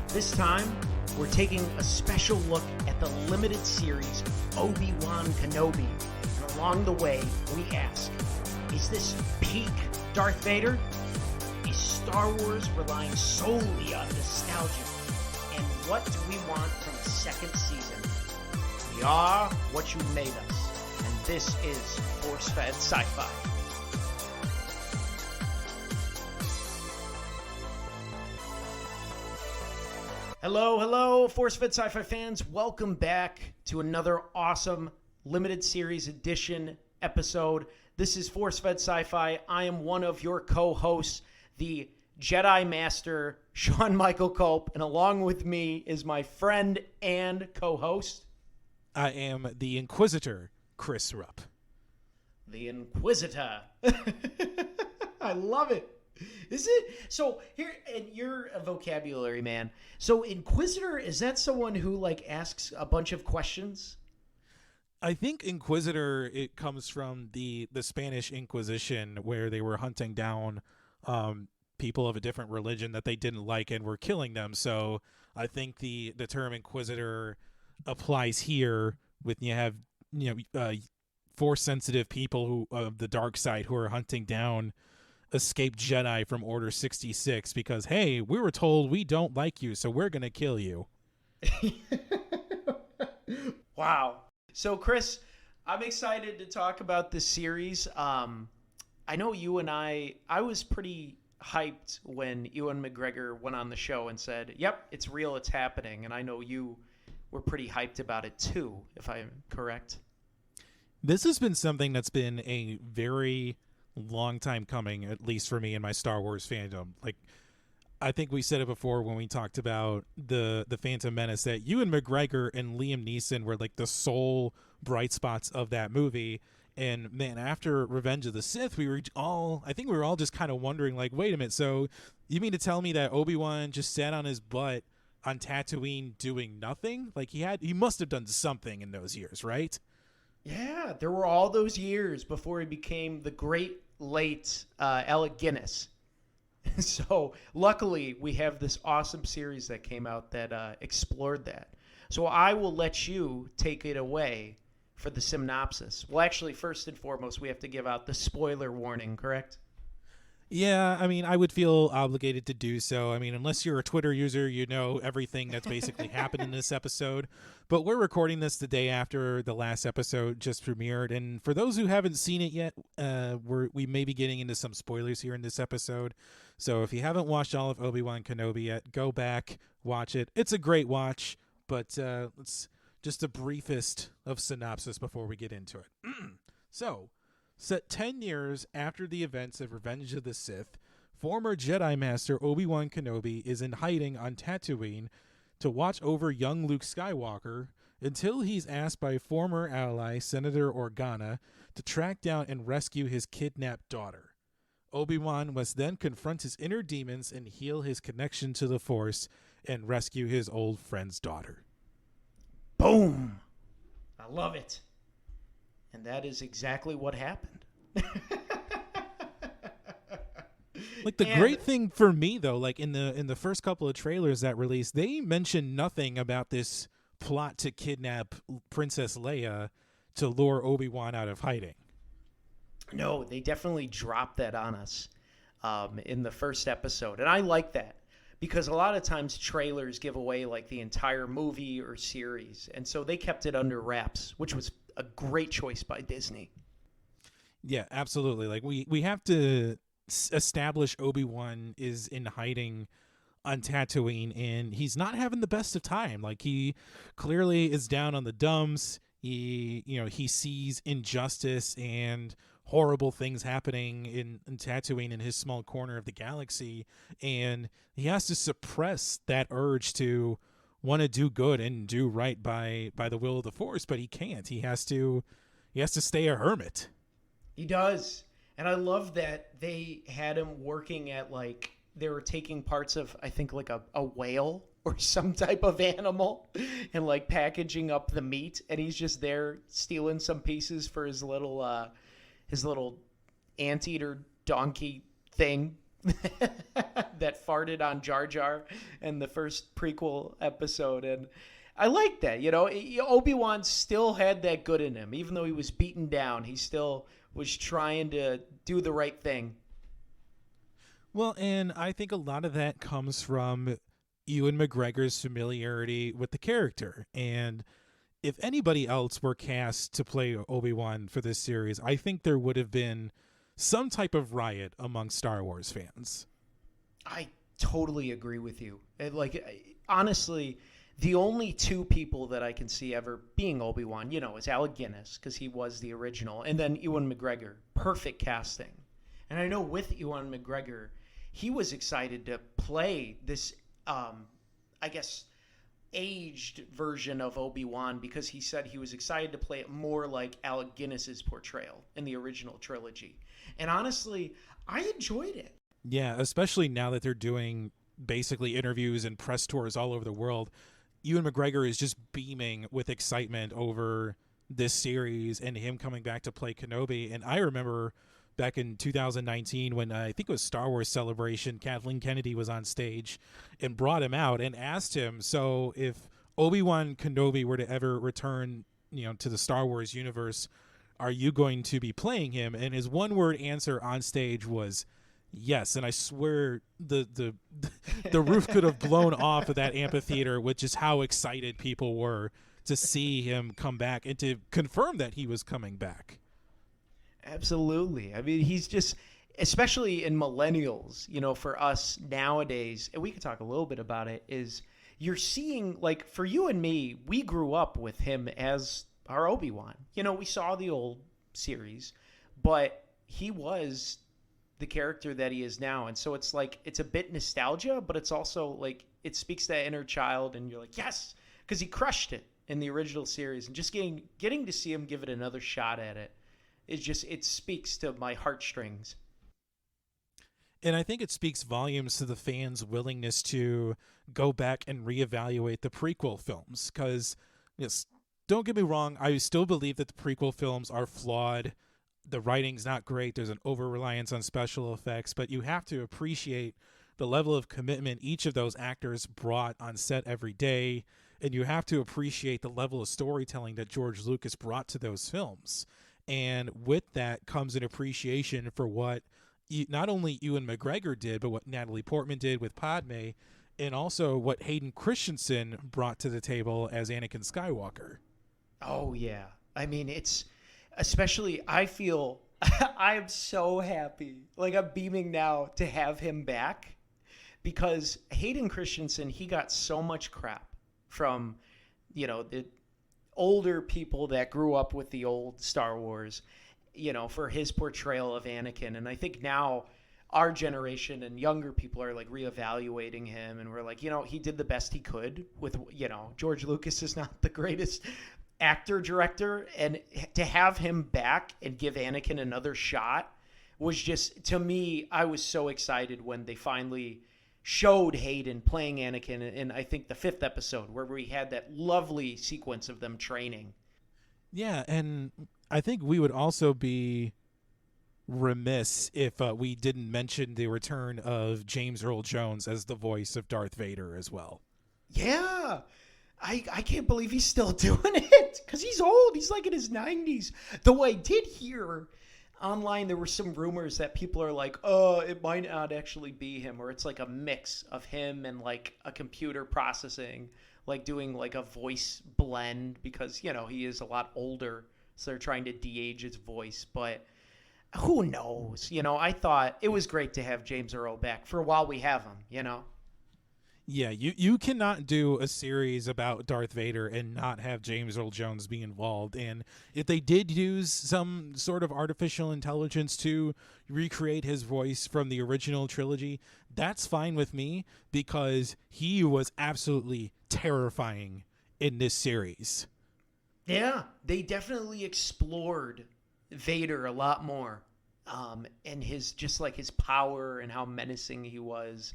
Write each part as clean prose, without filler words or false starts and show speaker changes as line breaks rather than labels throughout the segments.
This time, we're taking a special look at the limited series Obi-Wan Kenobi. And along the way, we ask, is this peak Darth Vader? Is Star Wars relying solely on nostalgia? And what do we want from the second season? We are what you made us, and this is Force Fed Sci-Fi. Hello, Force Fed Sci-Fi fans. Welcome back to another awesome limited series edition episode. This is Force Fed Sci-Fi. I am one of your co-hosts, the Jedi Master, Sean Michael Cope, and along with me is my friend and co-host.
I am the Inquisitor, Chris Rupp.
The Inquisitor. I love it. Is it? So here, and you're a vocabulary man. So Inquisitor, is that someone who like asks a bunch of questions?
I think Inquisitor, it comes from the Spanish Inquisition, where they were hunting down people of a different religion that they didn't like and were killing them. So I think the term Inquisitor applies here with force sensitive people who of the dark side who are hunting down escaped Jedi from Order 66 because, hey, we were told we don't like you, so we're going to kill you.
Wow. So, Chris, I'm excited to talk about this series. I know you and I was pretty hyped when Ewan McGregor went on the show and said, yep, it's real, it's happening. And I know you were pretty hyped about it too, if I'm correct.
This has been something that's been a very long time coming, at least for me and my Star Wars fandom. Like, I think we said it before when we talked about the Phantom Menace that Ewan McGregor and Liam Neeson were like the sole bright spots of that movie. And man, after Revenge of the Sith, we were all just kind of wondering, like, wait a minute, so you mean to tell me that Obi-Wan just sat on his butt on Tatooine doing nothing? Like, he must have done something in those years, right?
Yeah, there were all those years before he became the great late Alec Guinness. So luckily we have this awesome series that came out that explored that. So I will let you take it away for the synopsis. Well, actually, first and foremost, we have to give out the spoiler warning, correct?
Yeah, I mean, I would feel obligated to do so. I mean, unless you're a Twitter user, you know everything that's basically happened in this episode. But we're recording this the day after the last episode just premiered. And for those who haven't seen it yet, we may be getting into some spoilers here in this episode. So if you haven't watched all of Obi-Wan Kenobi yet, go back, watch it. It's a great watch, but let's just the briefest of synopsis before we get into it. So, set 10 years after the events of Revenge of the Sith, former Jedi Master Obi-Wan Kenobi is in hiding on Tatooine to watch over young Luke Skywalker until he's asked by former ally Senator Organa to track down and rescue his kidnapped daughter. Obi-Wan must then confront his inner demons and heal his connection to the Force and rescue his old friend's daughter.
Boom! I love it. And that is exactly what happened.
Like, the great thing for me, though, like in the first couple of trailers that released, they mentioned nothing about this plot to kidnap Princess Leia to lure Obi-Wan out of hiding.
No, they definitely dropped that on us in the first episode. And I like that because a lot of times trailers give away like the entire movie or series. And so they kept it under wraps, which was a great choice by Disney.
Yeah, absolutely. Like, we have to establish Obi-Wan is in hiding on Tatooine, and he's not having the best of time. Like, he clearly is down on the dumps. He sees injustice and horrible things happening in Tatooine in his small corner of the galaxy, and he has to suppress that urge to want to do good and do right by the will of the Force, but he can't. He has to stay a hermit.
He does. And I love that they had him working at, like, they were taking parts of, I think, like a whale or some type of animal and, like, packaging up the meat. And he's just there stealing some pieces for his little anteater donkey thing that farted on Jar Jar in the first prequel episode. And I like that. Obi-Wan still had that good in him. Even though he was beaten down, he still was trying to do the right thing.
Well, and I think a lot of that comes from Ewan McGregor's familiarity with the character. And if anybody else were cast to play Obi-Wan for this series, I think there would have been some type of riot among Star Wars fans.
I totally agree with you. Honestly, the only two people that I can see ever being Obi-Wan, is Alec Guinness, because he was the original, and then Ewan McGregor. Perfect casting. And I know with Ewan McGregor, he was excited to play this, I guess, aged version of Obi-Wan, because he said he was excited to play it more like Alec Guinness's portrayal in the original trilogy. And honestly, I enjoyed it.
Yeah, especially now that they're doing basically interviews and press tours all over the world. Ewan McGregor is just beaming with excitement over this series and him coming back to play Kenobi. And I remember back in 2019 when I think it was Star Wars Celebration, Kathleen Kennedy was on stage and brought him out and asked him, so if Obi-Wan Kenobi were to ever return, to the Star Wars universe, are you going to be playing him? And his one-word answer on stage was yes. And I swear the roof could have blown off of that amphitheater with just how excited people were to see him come back and to confirm that he was coming back.
Absolutely. I mean, he's just, especially in millennials, for us nowadays, and we could talk a little bit about it, is you're seeing, like, for you and me, we grew up with him as our Obi-Wan. We saw the old series, but he was the character that he is now. And so it's like, it's a bit nostalgia, but it's also like, it speaks to that inner child, and you're like, yes, because he crushed it in the original series, and just getting to see him give it another shot at it, it speaks to my heartstrings.
And I think it speaks volumes to the fans' willingness to go back and reevaluate the prequel films. Because, yes, don't get me wrong, I still believe that the prequel films are flawed. The writing's not great. There's an over-reliance on special effects. But you have to appreciate the level of commitment each of those actors brought on set every day. And you have to appreciate the level of storytelling that George Lucas brought to those films. And with that comes an appreciation for what not only Ewan McGregor did, but what Natalie Portman did with Padme, and also what Hayden Christensen brought to the table as Anakin Skywalker.
Oh, yeah. I mean, it's especially, I feel, I am so happy. Like, I'm beaming now to have him back, because Hayden Christensen, he got so much crap from, the older people that grew up with the old Star Wars, for his portrayal of Anakin. And I think now our generation and younger people are like reevaluating him, and we're like, he did the best he could with, George Lucas is not the greatest actor director, and to have him back and give Anakin another shot was just, to me, I was so excited when they finally showed Hayden playing Anakin in, I think, the 5th episode, where we had that lovely sequence of them training.
Yeah, and I think we would also be remiss if we didn't mention the return of James Earl Jones as the voice of Darth Vader as well.
Yeah, I can't believe he's still doing it, because he's old. He's like in his 90s. Though I did hear online there were some rumors that people are like, oh, it might not actually be him, or it's like a mix of him and like a computer processing, like doing like a voice blend, because, he is a lot older, so they're trying to de-age his voice. But who knows? I thought it was great to have James Earl back for a while we have him,
Yeah, you cannot do a series about Darth Vader and not have James Earl Jones be involved. And if they did use some sort of artificial intelligence to recreate his voice from the original trilogy, that's fine with me, because he was absolutely terrifying in this series.
Yeah, they definitely explored Vader a lot more, and his power and how menacing he was,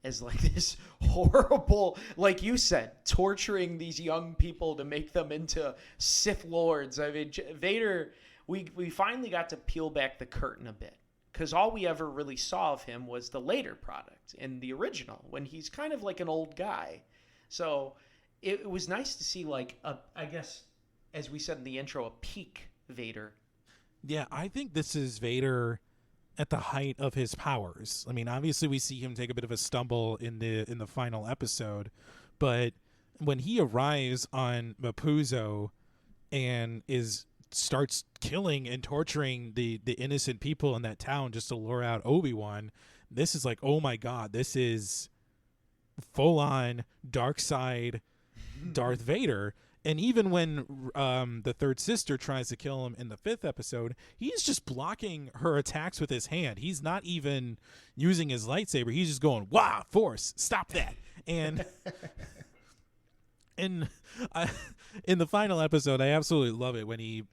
as like this horrible, like you said, torturing these young people to make them into Sith Lords. I mean, Vader, we finally got to peel back the curtain a bit because all we ever really saw of him was the later product in the original, when he's kind of like an old guy. So it was nice to see, like, I guess, as we said in the intro, a peak Vader.
Yeah, I think this is Vader at the height of his powers. I mean, obviously we see him take a bit of a stumble in the final episode, but when he arrives on Mapuzo and starts killing and torturing the innocent people in that town just to lure out Obi-Wan, this is like, oh my god, this is full on dark side Darth Vader. And even when the third sister tries to kill him in the 5th episode, he's just blocking her attacks with his hand. He's not even using his lightsaber. He's just going, "Wow, Force, stop that!" And in the final episode, I absolutely love it when he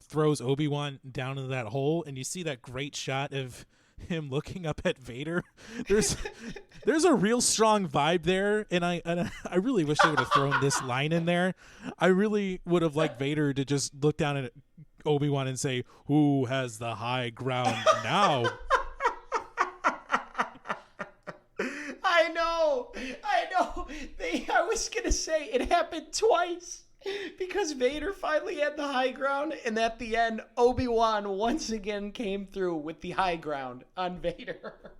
throws Obi-Wan down into that hole, and you see that great shot of him looking up at Vader. There's a real strong vibe there, and I really wish they would have thrown this line in there. I really would have liked Vader to just look down at Obi-Wan and say, "Who has the high ground now?"
I know. I was gonna say it happened twice. Because Vader finally had the high ground, and at the end, Obi-Wan once again came through with the high ground on Vader.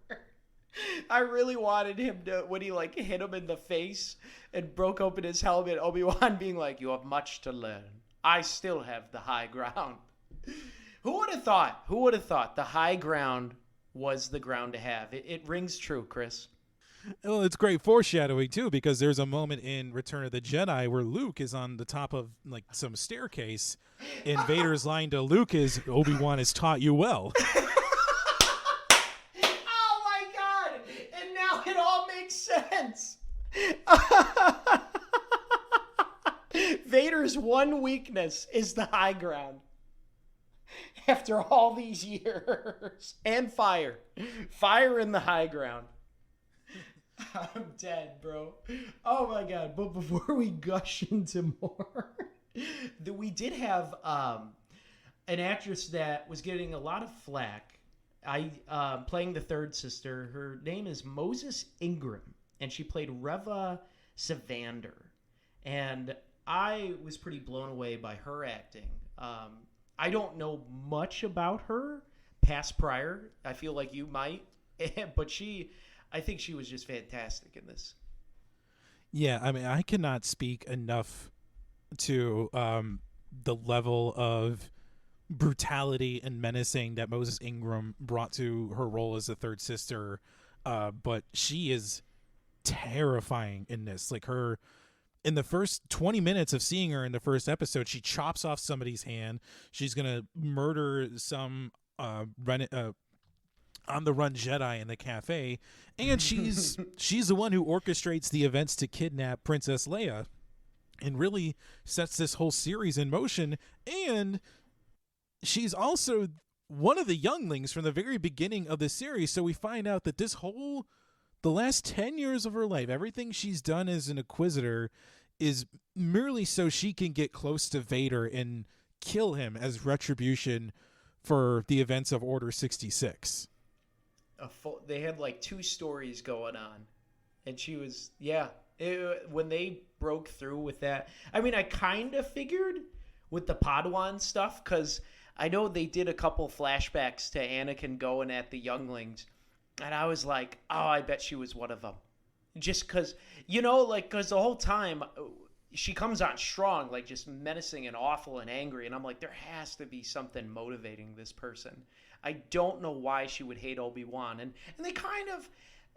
I really wanted him to, when he like hit him in the face and broke open his helmet, Obi-Wan being like, "You have much to learn. I still have the high ground." Who would have thought? Who would have thought the high ground was the ground to have? It rings true, Chris.
Well, it's great foreshadowing too, because there's a moment in Return of the Jedi where Luke is on the top of like some staircase, and Vader's line to Luke is, "Obi-Wan has taught you well."
Oh my god! And now it all makes sense. Vader's one weakness is the high ground. After all these years. And fire. Fire in the high ground. I'm dead, bro. Oh my god. But before we gush into more, we did have an actress that was getting a lot of flack. Playing the third sister. Her name is Moses Ingram, and she played Reva Savander. And I was pretty blown away by her acting. I don't know much about her prior. I feel like you might, but I think she was just fantastic in this.
Yeah, I mean, I cannot speak enough to the level of brutality and menacing that Moses Ingram brought to her role as the third sister, but she is terrifying in this. Like, in the first 20 minutes of seeing her in the first episode, she chops off somebody's hand. She's gonna murder some on the run Jedi in the cafe, and she's the one who orchestrates the events to kidnap Princess Leia and really sets this whole series in motion. And she's also one of the younglings from the very beginning of the series, so we find out that the last 10 years of her life, everything she's done as an Inquisitor is merely so she can get close to Vader and kill him as retribution for the events of Order 66.
They had like 2 stories going on, and she was, when they broke through with that, I mean, I kind of figured with the Padawan stuff, because I know they did a couple flashbacks to Anakin going at the younglings, and I was like, oh, I bet she was one of them. Just because, because the whole time she comes on strong, like just menacing and awful and angry, and I'm like, there has to be something motivating this person. I don't know why she would hate Obi-Wan. And they kind of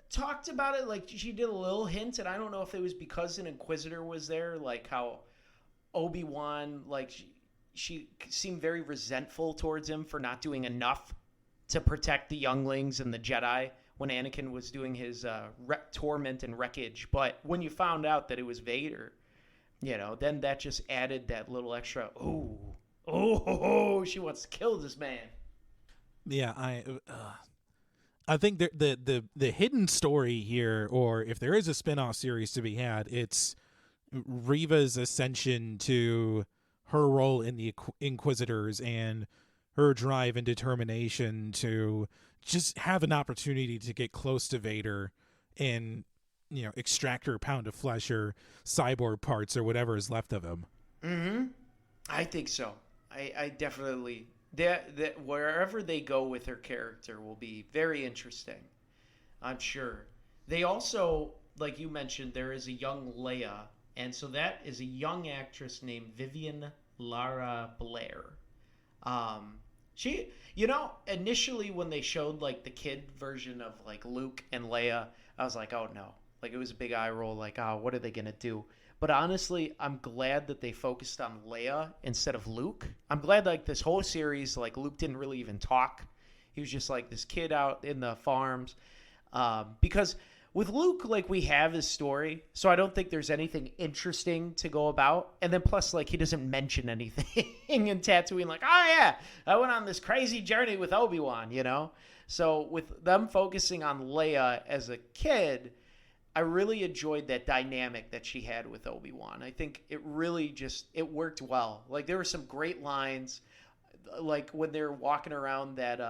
talked about it, like she did a little hint, and I don't know if it was because an Inquisitor was there, like how Obi-Wan, like she seemed very resentful towards him for not doing enough to protect the younglings and the Jedi when Anakin was doing his torment and wreckage. But when you found out that it was Vader, then that just added that little extra, she wants to kill this man.
Yeah, I think the hidden story here, or if there is a spin-off series to be had, it's Reva's ascension to her role in the Inquisitors and her drive and determination to just have an opportunity to get close to Vader and, extract her pound of flesh or cyborg parts or whatever is left of him.
Mm-hmm. I think so. I definitely that wherever they go with her character will be very interesting. I'm sure. They also, like you mentioned, there is a young Leia, and so that is a young actress named Vivian Lara Blair. She, initially when they showed like the kid version of like Luke and Leia, I was like, oh no, like it was a big eye roll, like, oh, what are they gonna do? But honestly, I'm glad that they focused on Leia instead of Luke. I'm glad like this whole series, like Luke didn't really even talk. He was just like this kid out in the farms. Because with Luke, like we have his story, so I don't think there's anything interesting to go about. And then plus, like he doesn't mention anything in Tatooine, like, oh yeah, I went on this crazy journey with Obi-Wan, So with them focusing on Leia as a kid, I really enjoyed that dynamic that she had with Obi-Wan. I think it really it worked well. Like there were some great lines, like when they're walking around that,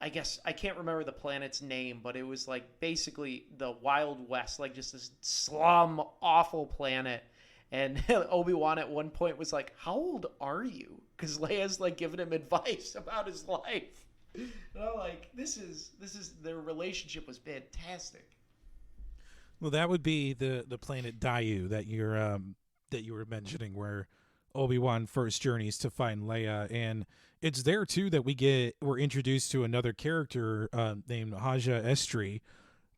I guess I can't remember the planet's name, but it was like basically the Wild West, like just this slum, awful planet. And Obi-Wan at one point was like, how old are you? Because Leia's like giving him advice about his life. And I'm like, this is their relationship was fantastic.
Well, that would be the planet Dayu that you were mentioning, where Obi-Wan first journeys to find Leia, and it's there too that we're introduced to another character named Haja Estri,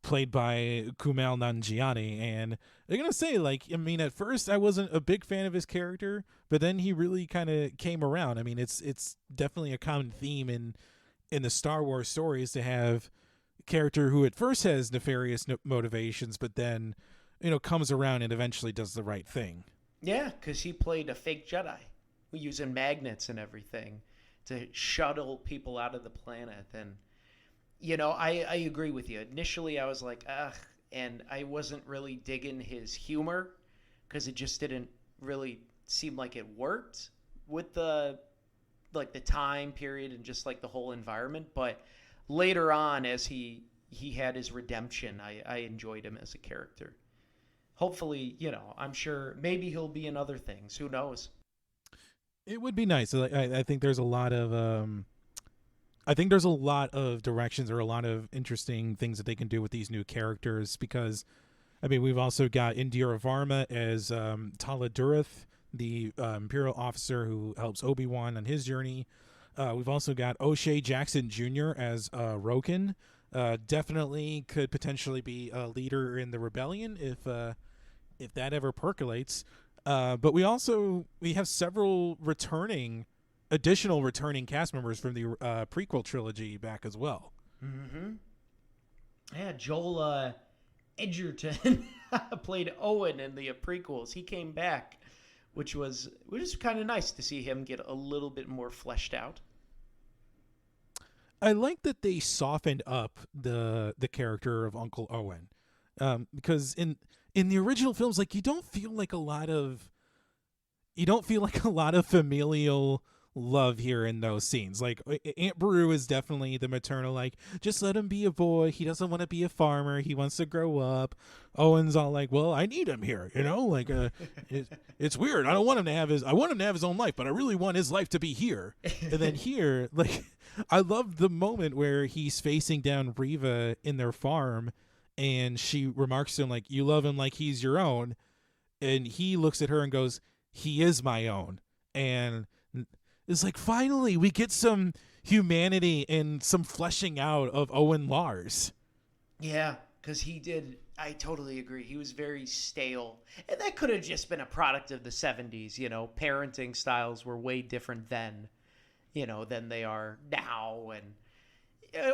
played by Kumail Nanjiani. And I'm gonna say, like, I mean, at first I wasn't a big fan of his character, but then he really kind of came around. I mean, it's definitely a common theme in the Star Wars stories to have character who at first has nefarious motivations, but then comes around and eventually does the right thing.
Yeah, because he played a fake Jedi using magnets and everything to shuttle people out of the planet. And I agree with you. Initially I was like, ugh, and I wasn't really digging his humor because it just didn't really seem like it worked with the time period and just like the whole environment. But later on, as he had his redemption, I enjoyed him as a character. Hopefully, I'm sure maybe he'll be in other things. Who knows?
It would be nice. I think there's a lot of directions or a lot of interesting things that they can do with these new characters, because I mean, we've also got Indira Varma as Tala Durith, the Imperial officer who helps Obi-Wan on his journey. We've also got O'Shea Jackson Jr. as Roken. Definitely could potentially be a leader in the rebellion if that ever percolates. But we have several additional returning cast members from the prequel trilogy back as well.
Mm-hmm. Yeah, Joel Edgerton played Owen in the prequels. He came back, which was kind of nice to see him get a little bit more fleshed out.
I like that they softened up the character of Uncle Owen, because in the original films, like you don't feel like a lot of familial love here in those scenes. Like Aunt Beru is definitely the maternal, like, just let him be a boy. He doesn't want to be a farmer. He wants to grow up. Owen's all like, well, I need him here, like it's weird. I want him to have his own life, but I really want his life to be here. And then here, like, I love the moment where he's facing down Reva in their farm, and she remarks to him like, you love him like he's your own. And he looks at her and goes, he is my own. And it's like, finally, we get some humanity and some fleshing out of Owen Lars.
Yeah, because I totally agree. He was very stale. And that could have just been a product of the 70s, parenting styles were way different then, than they are now.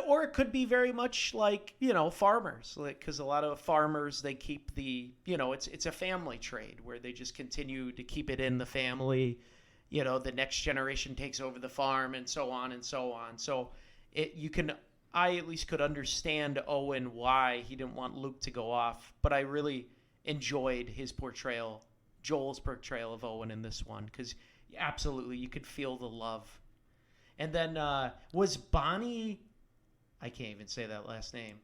Or it could be very much like, farmers, because a lot of farmers, they keep it's a family trade where they just continue to keep it in the family. The next generation takes over the farm and so on and so on. So I at least could understand Owen, why he didn't want Luke to go off. But I really enjoyed his portrayal, Joel's portrayal of Owen in this one, because absolutely you could feel the love. And then was Bonnie... I can't even say that last name.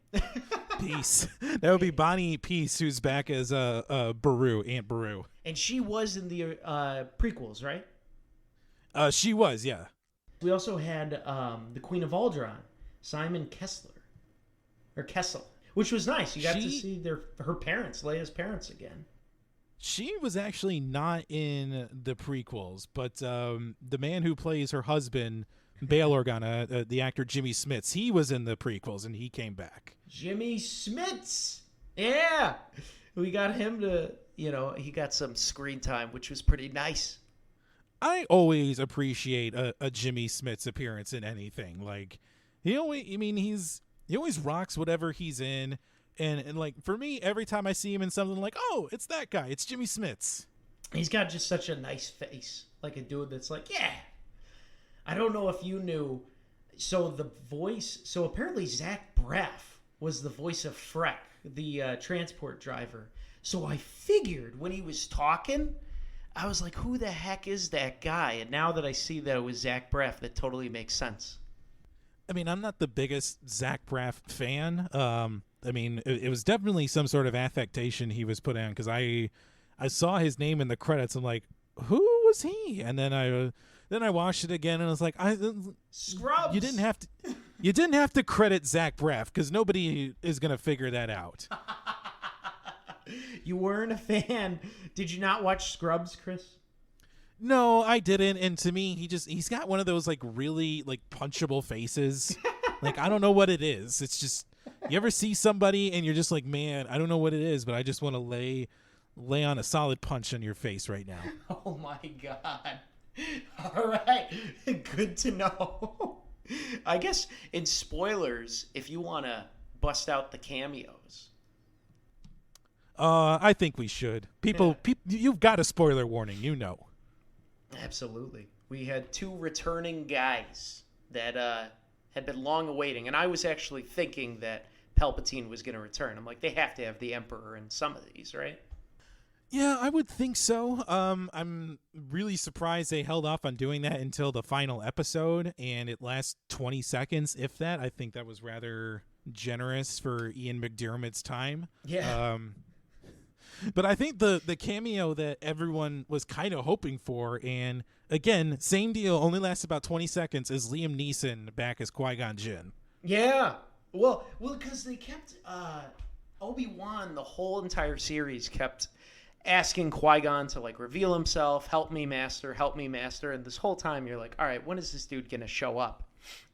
Peace. That would be Bonnie Peace, who's back as Beru, Aunt Beru.
And she was in the prequels, right?
She was, yeah.
We also had the Queen of Alderaan, Simon Kessel, which was nice. You got to see her parents, Leia's parents, again.
She was actually not in the prequels, but the man who plays her husband, Bail Organa, the actor Jimmy Smits, he was in the prequels and he came back. Jimmy
Smits! Yeah! We got him to, he got some screen time, which was pretty nice.
I always appreciate a Jimmy Smits appearance in anything. Like, he always rocks whatever he's in. And like, for me, every time I see him in something, like, oh, it's that guy. It's Jimmy Smits.
He's got just such a nice face. Like a dude that's like, yeah. I don't know if you knew. So apparently Zach Braff was the voice of Freck, the transport driver. So I figured when he was talking, I was like, who the heck is that guy? And now that I see that it was Zach Braff, that totally makes sense.
I mean, I'm not the biggest Zach Braff fan. I mean, it was definitely some sort of affectation he was put on, because I saw his name in the credits. I'm like, who was he? And then I watched it again, and I was like,
Scrubs.
You didn't have to credit Zach Braff, because nobody is gonna figure that out.
You weren't a fan. Did you not watch Scrubs, Chris?
No, I didn't. And to me, he's got one of those like really like punchable faces. Like, I don't know what it is. It's just, you ever see somebody and you're just like, man, I don't know what it is, but I just want to lay on a solid punch on your face right now.
Oh my God. All right. Good to know. I guess in spoilers, if you want to bust out the cameos.
I think we should. People, you've got a spoiler warning,
Absolutely. We had two returning guys that had been long awaiting, and I was actually thinking that Palpatine was going to return. I'm like, they have to have the Emperor in some of these, right?
Yeah, I would think so. I'm really surprised they held off on doing that until the final episode, and it lasts 20 seconds, if that. I think that was rather generous for Ian McDiarmid's time.
Yeah.
But I think the cameo that everyone was kind of hoping for, and again, same deal, only lasts about 20 seconds, is Liam Neeson back as Qui-Gon Jinn.
Yeah. Well, because they kept Obi-Wan, the whole entire series kept asking Qui-Gon to like reveal himself, help me, master, and this whole time you're like, all right, when is this dude gonna show up?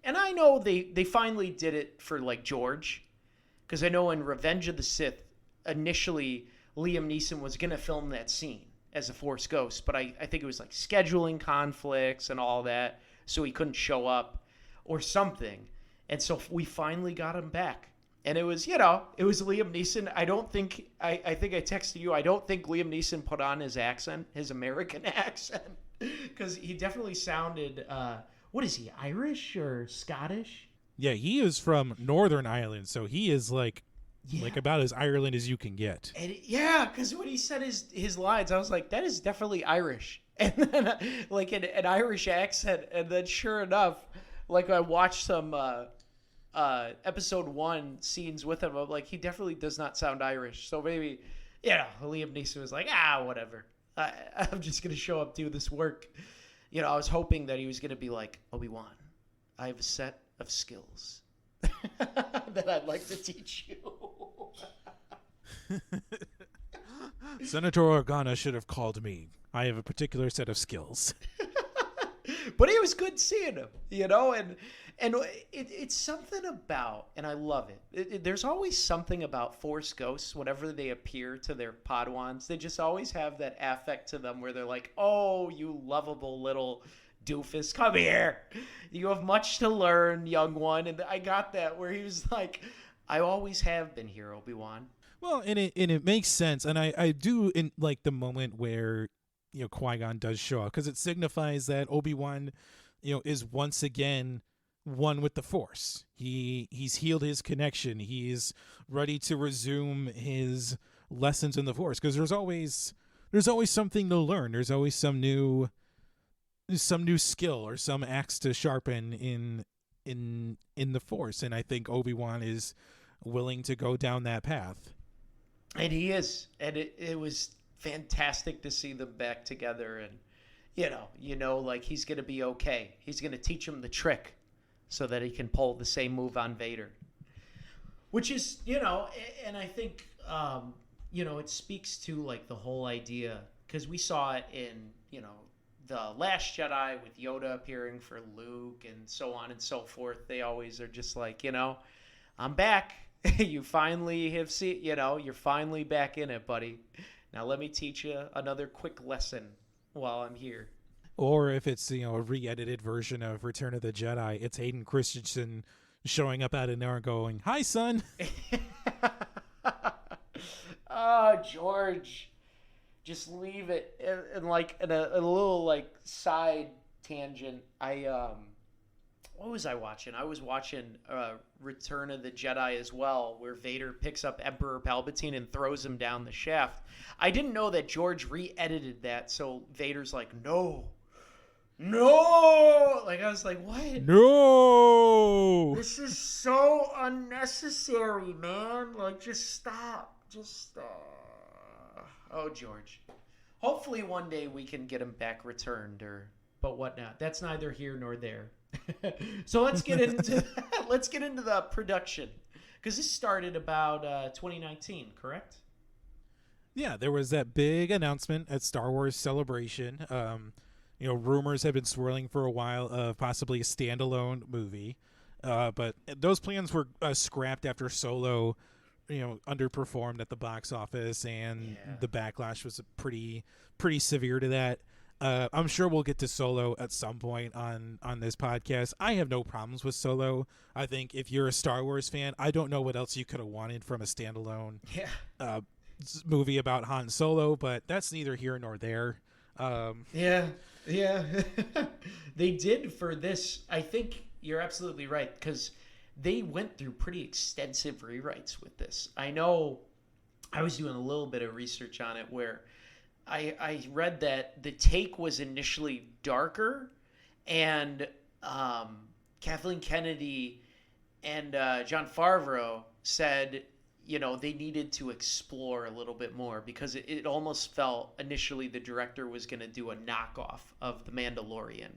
And I know they finally did it for like George, because I know in Revenge of the Sith, initially Liam Neeson was going to film that scene as a Force Ghost, but I think it was like scheduling conflicts and all that, so he couldn't show up or something. And so we finally got him back. And it was, it was Liam Neeson. I think I texted you, I don't think Liam Neeson put on his accent, his American accent, because he definitely sounded, what is he, Irish or Scottish?
Yeah, he is from Northern Ireland, so he is like about as Ireland as you can get.
And because when he said his lines, I was like, that is definitely Irish. And then like an Irish accent. And then sure enough, like I watched some episode 1 scenes with him. I'm like, he definitely does not sound Irish. So maybe, Liam Neeson was like, whatever. I'm just going to show up, do this work. I was hoping that he was going to be like, Obi-Wan, I have a set of skills that I'd like to teach you.
Senator Organa should have called me. I have a particular set of skills.
But it was good seeing him, and it's something about, and I love it. There's always something about Force Ghosts whenever they appear to their Padawans. They just always have that affect to them where they're like, oh, you lovable little doofus, come here. You have much to learn, young one. And I got that where he was like, I always have been here, Obi-Wan.
Well, and it makes sense. And I do in like the moment where, Qui-Gon does show up, because it signifies that Obi-Wan, is once again one with the Force. He's healed his connection. He's ready to resume his lessons in the Force, because there's always something to learn. There's always some new some new skill or some axe to sharpen in the Force, and I think Obi-Wan is willing to go down that path.
And he is. And it was fantastic to see them back together. And, like he's going to be okay. He's going to teach him the trick so that he can pull the same move on Vader. Which is, and I think, it speaks to like the whole idea, because we saw it in, The Last Jedi with Yoda appearing for Luke and so on and so forth. They always are just like, I'm back. You finally have seen, you're finally back in it, buddy. Now let me teach you another quick lesson while I'm here.
Or if it's, a re-edited version of Return of the Jedi, it's Hayden Christensen showing up out of nowhere and going, "Hi, son."
Oh, George. Just leave it. And like in a little like side tangent, what was I watching? I was watching Return of the Jedi as well, where Vader picks up Emperor Palpatine and throws him down the shaft. I didn't know that George re-edited that, so Vader's like, no. Like, I was like, what?
No!
This is so unnecessary, man. Like, just stop. Oh, George. Hopefully one day we can get him back returned, but whatnot. That's neither here nor there. So let's get into the production, because this started about 2019, correct?
Yeah, there was that big announcement at Star Wars Celebration. Rumors have been swirling for a while of possibly a standalone movie, but those plans were scrapped after Solo, underperformed at the box office, and the backlash was pretty severe to that. I'm sure we'll get to Solo at some point on this podcast. I have no problems with Solo. I think if you're a Star Wars fan, I don't know what else you could have wanted from a standalone movie about Han Solo, but that's neither here nor there.
Yeah. They did for this. I think you're absolutely right, because they went through pretty extensive rewrites with this. I know I was doing a little bit of research on it, where I read that the take was initially darker, and Kathleen Kennedy and Jon Favreau said, they needed to explore a little bit more, because it almost felt initially the director was going to do a knockoff of The Mandalorian,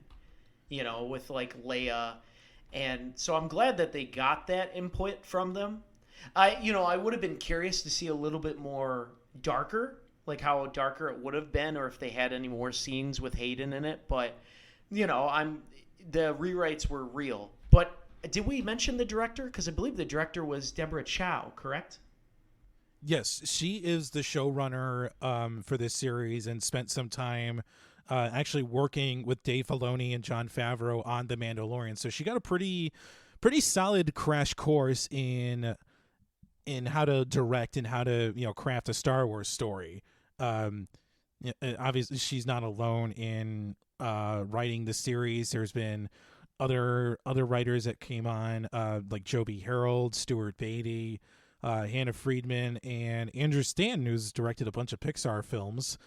with like Leia. And so I'm glad that they got that input from them. I would have been curious to see a little bit more darker, like how darker it would have been, or if they had any more scenes with Hayden in it. But, the rewrites were real. But did we mention the director? Because I believe the director was Deborah Chow, correct?
Yes, she is the showrunner for this series, and spent some time actually working with Dave Filoni and Jon Favreau on The Mandalorian. So she got a pretty solid crash course in how to direct and how to craft a Star Wars story. Obviously, she's not alone in writing the series. There's been other writers that came on, like Joby Harold, Stuart Beatty, Hannah Friedman, and Andrew Stanton, who's directed a bunch of Pixar films,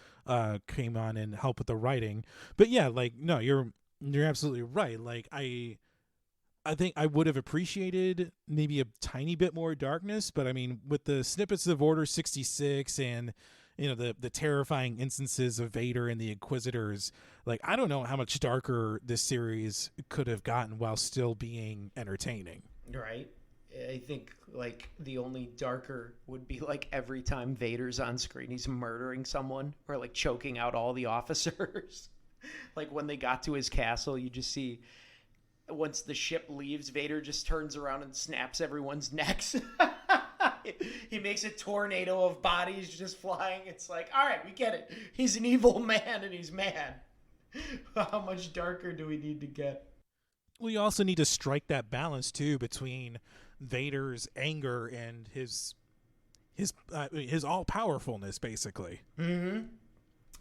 came on and helped with the writing. But yeah, like, no, you're absolutely right. Like, I think I would have appreciated maybe a tiny bit more darkness, but I mean, with the snippets of Order 66 and the terrifying instances of Vader and the Inquisitors, like, I don't know how much darker this series could have gotten while still being entertaining.
Right. I think like the only darker would be like every time Vader's on screen, he's murdering someone or like choking out all the officers. Like when they got to his castle, you just see once the ship leaves, Vader just turns around and snaps everyone's necks. He makes a tornado of bodies just flying. It's like, all right, we get it. He's an evil man and he's mad. How much darker do we need to get?
We also need to strike that balance too between Vader's anger and his all powerfulness, basically.
Mm-hmm.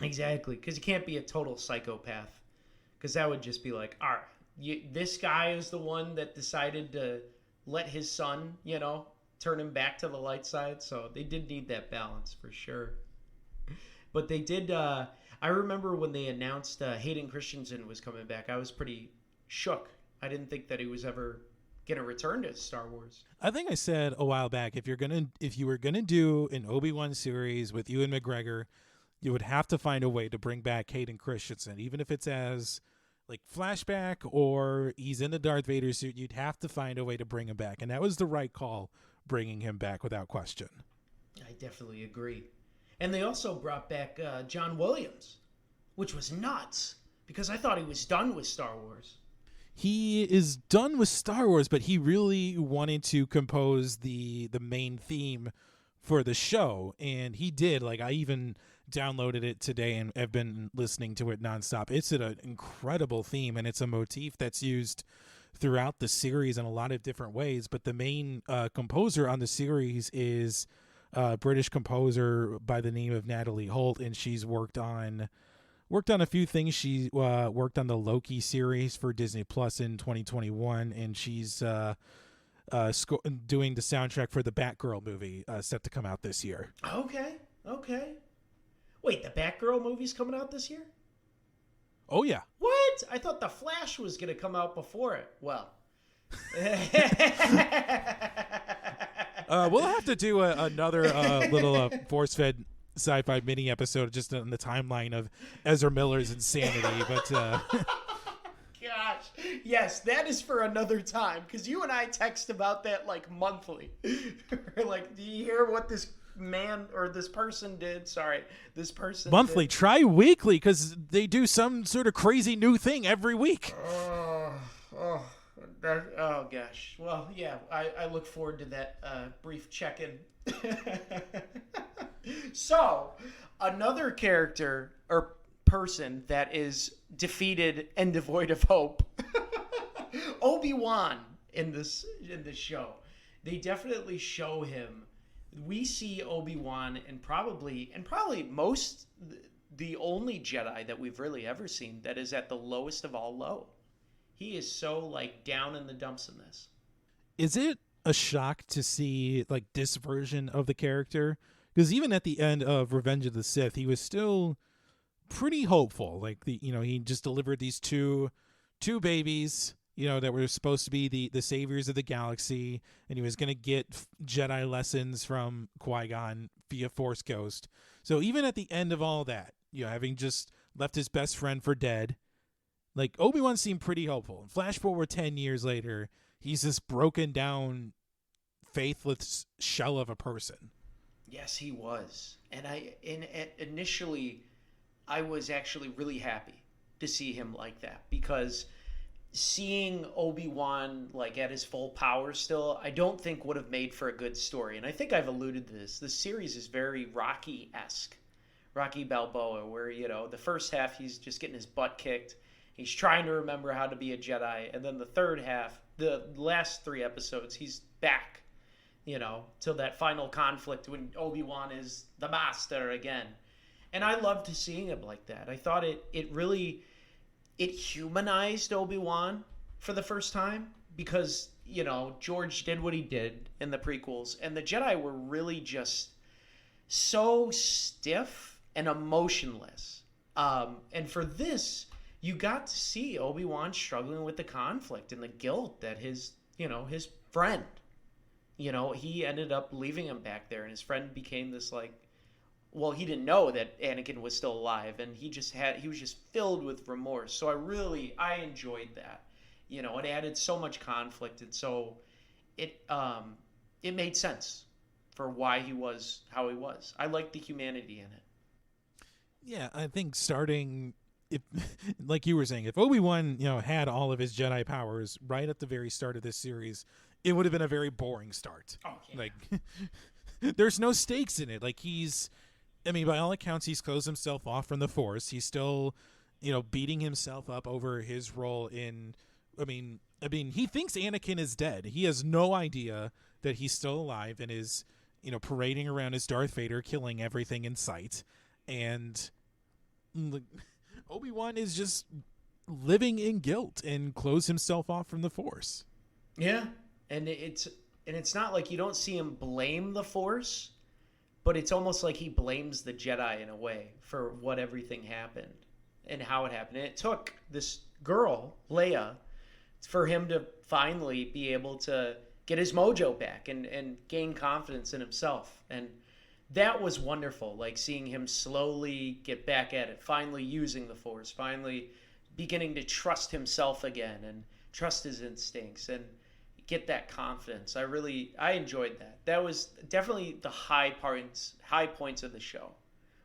Exactly, because he can't be a total psychopath, because that would just be like, all right, this guy is the one that decided to let his son, turn him back to the light side. So they did need that balance for sure. But they did. I remember when they announced Hayden Christensen was coming back, I was pretty shook. I didn't think that he was ever gonna return to Star Wars.
I think I said a while back, if you were gonna do an Obi-Wan series with Ewan McGregor, you would have to find a way to bring back Hayden Christensen, even if it's as like flashback or he's in the Darth Vader suit. You'd have to find a way to bring him back, and that was the right call, bringing him back without question.
I definitely agree. And they also brought back John Williams, which was nuts because I thought he was done with Star Wars.
He is done with Star Wars, but he really wanted to compose the main theme for the show, and he did. Like, I even downloaded it today and have been listening to it nonstop. It's an incredible theme, and it's a motif that's used throughout the series in a lot of different ways. But the main composer on the series is a British composer by the name of Natalie Holt, and she's worked on a few things. She worked on the Loki series for Disney Plus in 2021, and she's doing the soundtrack for the Batgirl movie set to come out this year.
Okay. Wait, the Batgirl movie's coming out this year?
Oh, yeah.
What? I thought The Flash was going to come out before it. Well.
We'll have to do another little Force Fed Sci-Fi mini episode just on the timeline of Ezra Miller's insanity. But
gosh, yes, that is for another time, because you and I text about that like monthly. Like, do you hear what this man or this person did? Sorry, this person
monthly.
did.
Try weekly, because they do some sort of crazy new thing every week.
Oh gosh. Well, yeah, I look forward to that brief check-in. So, another character or person that is defeated and devoid of hope, Obi-Wan in this show. They definitely show him. We see Obi-Wan and probably most the only Jedi that we've really ever seen that is at the lowest of all low. He is so like down in the dumps in this.
Is it a shock to see like this version of the character? Because even at the end of Revenge of the Sith, he was still pretty hopeful. Like he just delivered these two babies, that were supposed to be the saviors of the galaxy, and he was going to get Jedi lessons from Qui-Gon via Force Ghost. So even at the end of all that, having just left his best friend for dead, like Obi-Wan seemed pretty hopeful. Flash forward 10 years later, he's this broken down, faithless shell of a person.
Yes, he was. And initially, I was actually really happy to see him like that, because seeing Obi-Wan like at his full power still, I don't think would have made for a good story. And I think I've alluded to this. This series is very Rocky-esque. Rocky Balboa, where, the first half he's just getting his butt kicked. He's trying to remember how to be a Jedi. And then the third half, the last 3 episodes, he's back, till that final conflict when Obi-Wan is the master again. And I loved seeing him like that. I thought it really humanized Obi-Wan for the first time, because, George did what he did in the prequels, and the Jedi were really just so stiff and emotionless. And for this, you got to see Obi-Wan struggling with the conflict and the guilt that his friend, he ended up leaving him back there, and his friend became this he didn't know that Anakin was still alive, and he was just filled with remorse. So I enjoyed that. It added so much conflict, and so it made sense for why he was how he was. I liked the humanity in it.
Yeah, I think if like you were saying, if Obi-Wan, had all of his Jedi powers right at the very start of this series, it would have been a very boring start.
Oh, yeah.
Like, there's no stakes in it. Like, by all accounts, he's closed himself off from the Force. He's still, beating himself up over his role in, he thinks Anakin is dead. He has no idea that he's still alive and is, parading around as Darth Vader, killing everything in sight. And Obi-Wan is just living in guilt and closed himself off from the Force.
Yeah. And it's not like you don't see him blame the Force, but it's almost like he blames the Jedi in a way for what everything happened and how it happened. And it took this girl, Leia, for him to finally be able to get his mojo back and gain confidence in himself. And that was wonderful, like seeing him slowly get back at it, finally using the Force, finally beginning to trust himself again and trust his instincts and get that confidence. I enjoyed that. That was definitely the high points of the show,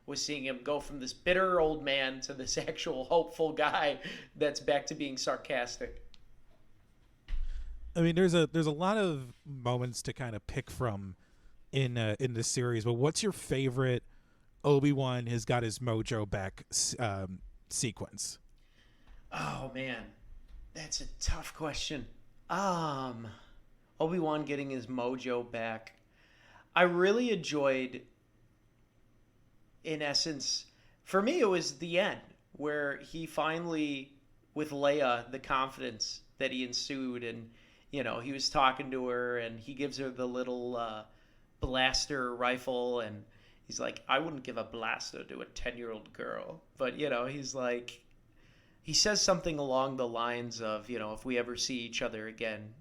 was seeing him go from this bitter old man to this actual hopeful guy that's back to being sarcastic.
I mean, there's a lot of moments to kind of pick from in this series, but what's your favorite Obi-Wan has got his mojo back sequence?
Oh man, that's a tough question. Obi-Wan getting his mojo back. I really enjoyed, in essence, for me it was the end where he finally, with Leia, the confidence that he ensued, and he was talking to her and he gives her the little blaster rifle, and he's like, I wouldn't give a blaster to a 10-year-old girl. But, he's like, he says something along the lines of, if we ever see each other again,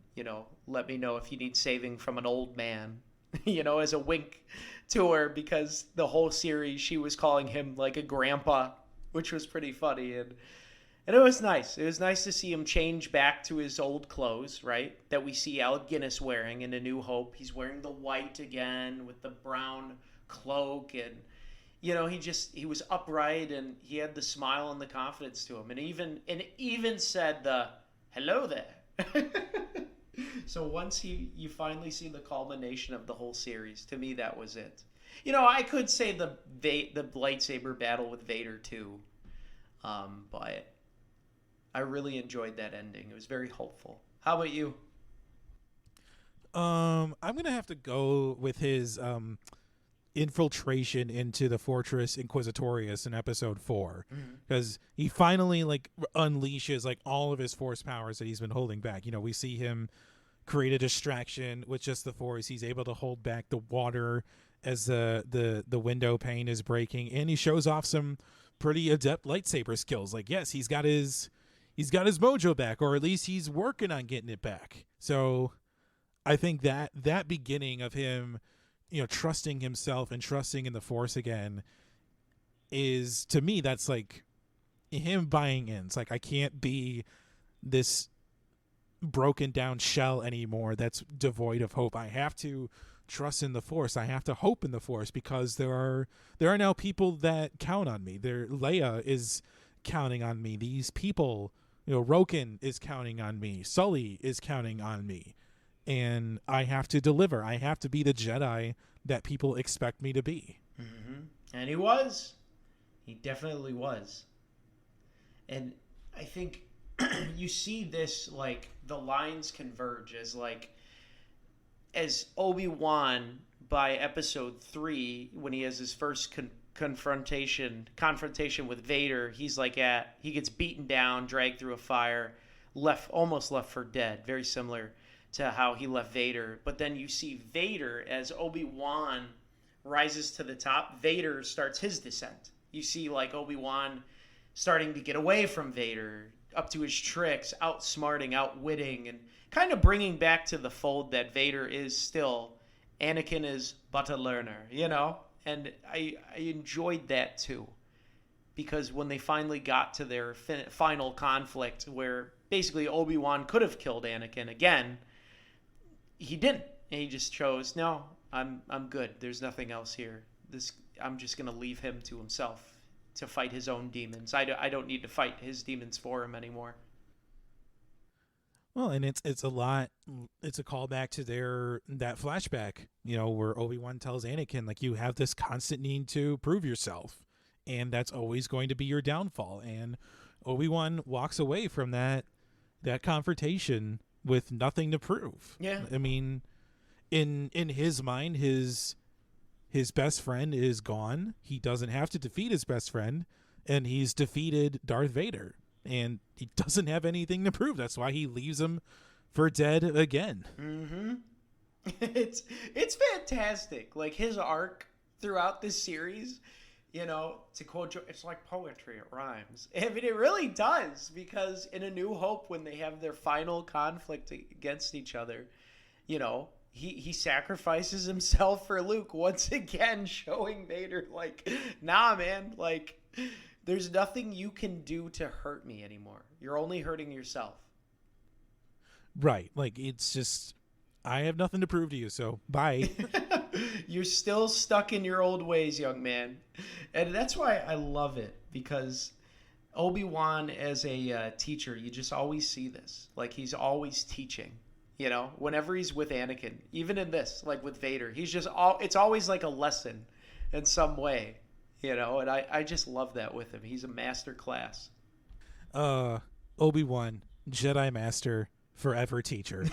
let me know if you need saving from an old man, as a wink to her, because the whole series she was calling him like a grandpa, which was pretty funny. And it was nice. It was nice to see him change back to his old clothes, right? That we see Alec Guinness wearing in A New Hope. He's wearing the white again with the brown cloak, and he was upright, and he had the smile and the confidence to him, and even said the hello there. So once you finally see the culmination of the whole series, to me that was it. I could say the lightsaber battle with Vader too, but I really enjoyed that ending. It was very hopeful. How about you?
I'm gonna have to go with his infiltration into the Fortress Inquisitorius in episode 4, because he finally unleashes all of his Force powers that he's been holding back. We see him create a distraction with just the Force. He's able to hold back the water as the window pane is breaking, and he shows off some pretty adept lightsaber skills. Yes, he's got his mojo back, or at least he's working on getting it back. So I think that beginning of him, trusting himself and trusting in the Force again is, to me, that's him buying in. It's I can't be this broken down shell anymore that's devoid of hope. I have to trust in the Force. I have to hope in the Force, because there are now people that count on me. Leia is counting on me. These people, Roken is counting on me. Sully is counting on me. And I have to deliver. I have to be the Jedi that people expect me to be.
Mm-hmm. And he was. He definitely was. And I think you see this, the lines converge as Obi-Wan, by episode 3, when he has his first confrontation with Vader, he gets beaten down, dragged through a fire, almost left for dead. Very similar to how he left Vader. But then you see Vader, as Obi-Wan rises to the top, Vader starts his descent. You see Obi-Wan starting to get away from Vader, up to his tricks, outsmarting, outwitting, and kind of bringing back to the fold that Vader is still, Anakin is but a learner, And I enjoyed that too, because when they finally got to their final conflict, where basically Obi-Wan could have killed Anakin again, he didn't. And he just chose, no, I'm good. There's nothing else here. I'm just going to leave him to himself to fight his own demons. I don't need to fight his demons for him anymore.
Well, and it's a lot. It's a callback to that flashback, where Obi-Wan tells Anakin, you have this constant need to prove yourself, and that's always going to be your downfall. And Obi-Wan walks away from that confrontation with nothing to prove.
Yeah.
I mean, in his mind, his best friend is gone. He doesn't have to defeat his best friend, and he's defeated Darth Vader, and he doesn't have anything to prove. That's why he leaves him for dead again.
Mm-hmm. It's fantastic. His arc throughout this series. To quote Joe, it's like poetry, it rhymes. I mean, it really does, because in A New Hope, when they have their final conflict against each other, he sacrifices himself for Luke, once again showing Vader, like, nah, man, like, there's nothing you can do to hurt me anymore. You're only hurting yourself.
Right. Like, it's just, I have nothing to prove to you, so bye.
You're still stuck in your old ways, young man. And that's why I love it, because Obi-Wan as a teacher, you just always see this. Like, he's always teaching, whenever he's with Anakin, even in this, like with Vader, it's always like a lesson in some way, and I just love that with him. He's a master class.
Obi-Wan, Jedi Master, forever teacher.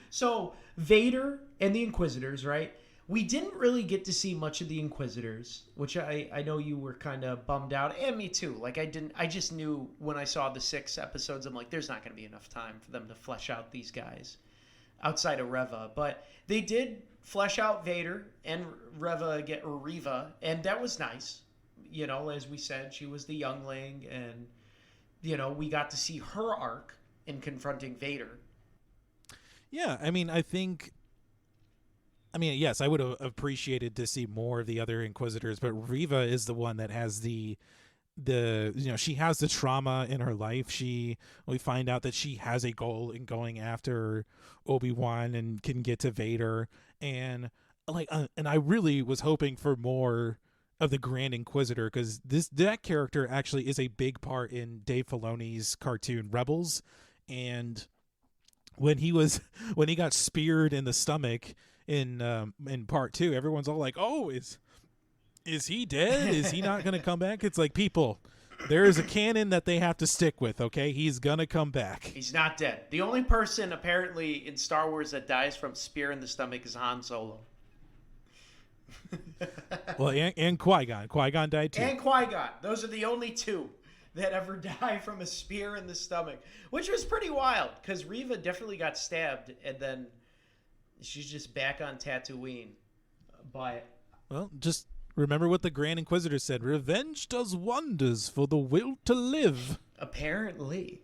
So Vader and the Inquisitors, right? We didn't really get to see much of the Inquisitors, which I know you were kind of bummed out, and me too. Like, I just knew when I saw the 6 episodes, I'm like, there's not going to be enough time for them to flesh out these guys outside of Reva. But they did flesh out Vader and Reva, and that was nice. As we said, she was the youngling, and, we got to see her arc in confronting Vader.
Yeah, I mean, yes, I would have appreciated to see more of the other Inquisitors, but Reva is the one that has the she has the trauma in her life. We find out that she has a goal in going after Obi-Wan and can get to Vader, and and I really was hoping for more of the Grand Inquisitor, because that character actually is a big part in Dave Filoni's cartoon Rebels, and when he got speared in the stomach in part 2, everyone's all like, "Oh, is he dead? Is he not going to come back?" It's like, people, there is a canon that they have to stick with. Okay, he's gonna come back.
He's not dead. The only person apparently in Star Wars that dies from spear in the stomach is Han Solo.
Well, and Qui-Gon. Qui-Gon died too.
And Qui-Gon. Those are the only 2 that ever die from a spear in the stomach, which was pretty wild, because Reva definitely got stabbed, and then she's just back on Tatooine. But
well, just remember what the Grand Inquisitor said: revenge does wonders for the will to live.
Apparently.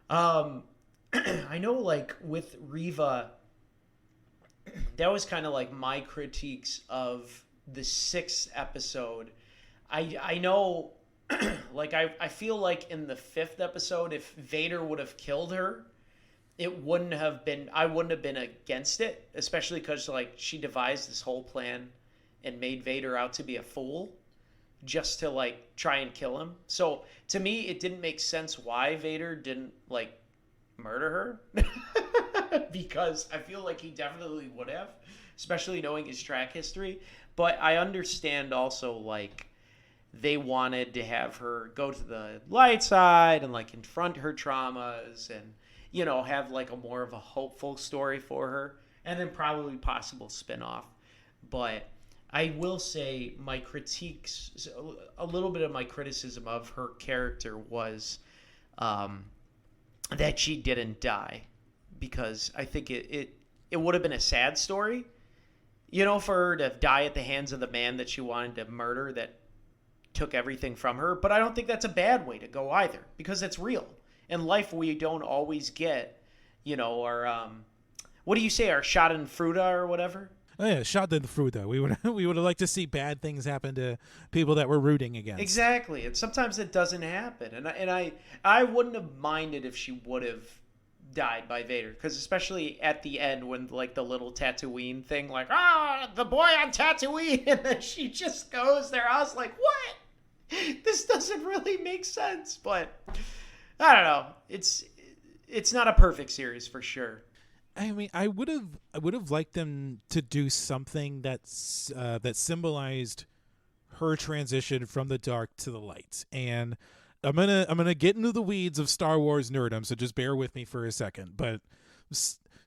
I know, like, with Reva, that was kind of like my critiques of the 6th episode. I know, like, I feel like in the 5th episode, if Vader would have killed her, I wouldn't have been against it, especially because, like, she devised this whole plan and made Vader out to be a fool just to, like, try and kill him. So to me, it didn't make sense why Vader didn't, like, murder her, because I feel like he definitely would have, especially knowing his track history. But I understand also, like, they wanted to have her go to the light side and, like, confront her traumas and, have, like, a more of a hopeful story for her, and then probably possible spinoff. But I will say my critiques, a little bit of my criticism of her character was that she didn't die, because I think it would have been a sad story, for her to die at the hands of the man that she wanted to murder, that took everything from her. But I don't think that's a bad way to go either, because it's real. In life, we don't always get, our, what do you say, our schadenfreude or whatever?
Oh yeah, schadenfreude. We would have liked to see bad things happen to people that we're rooting against.
Exactly, and sometimes it doesn't happen. And I wouldn't have minded if she would have died by Vader, because especially at the end when, like, the little Tatooine thing, like, the boy on Tatooine, and then she just goes there. I was like, what? This doesn't really make sense. But I don't know. It's not a perfect series for sure.
I mean, I would have liked them to do something that symbolized her transition from the dark to the light. And I'm gonna get into the weeds of Star Wars nerdom, so just bear with me for a second. But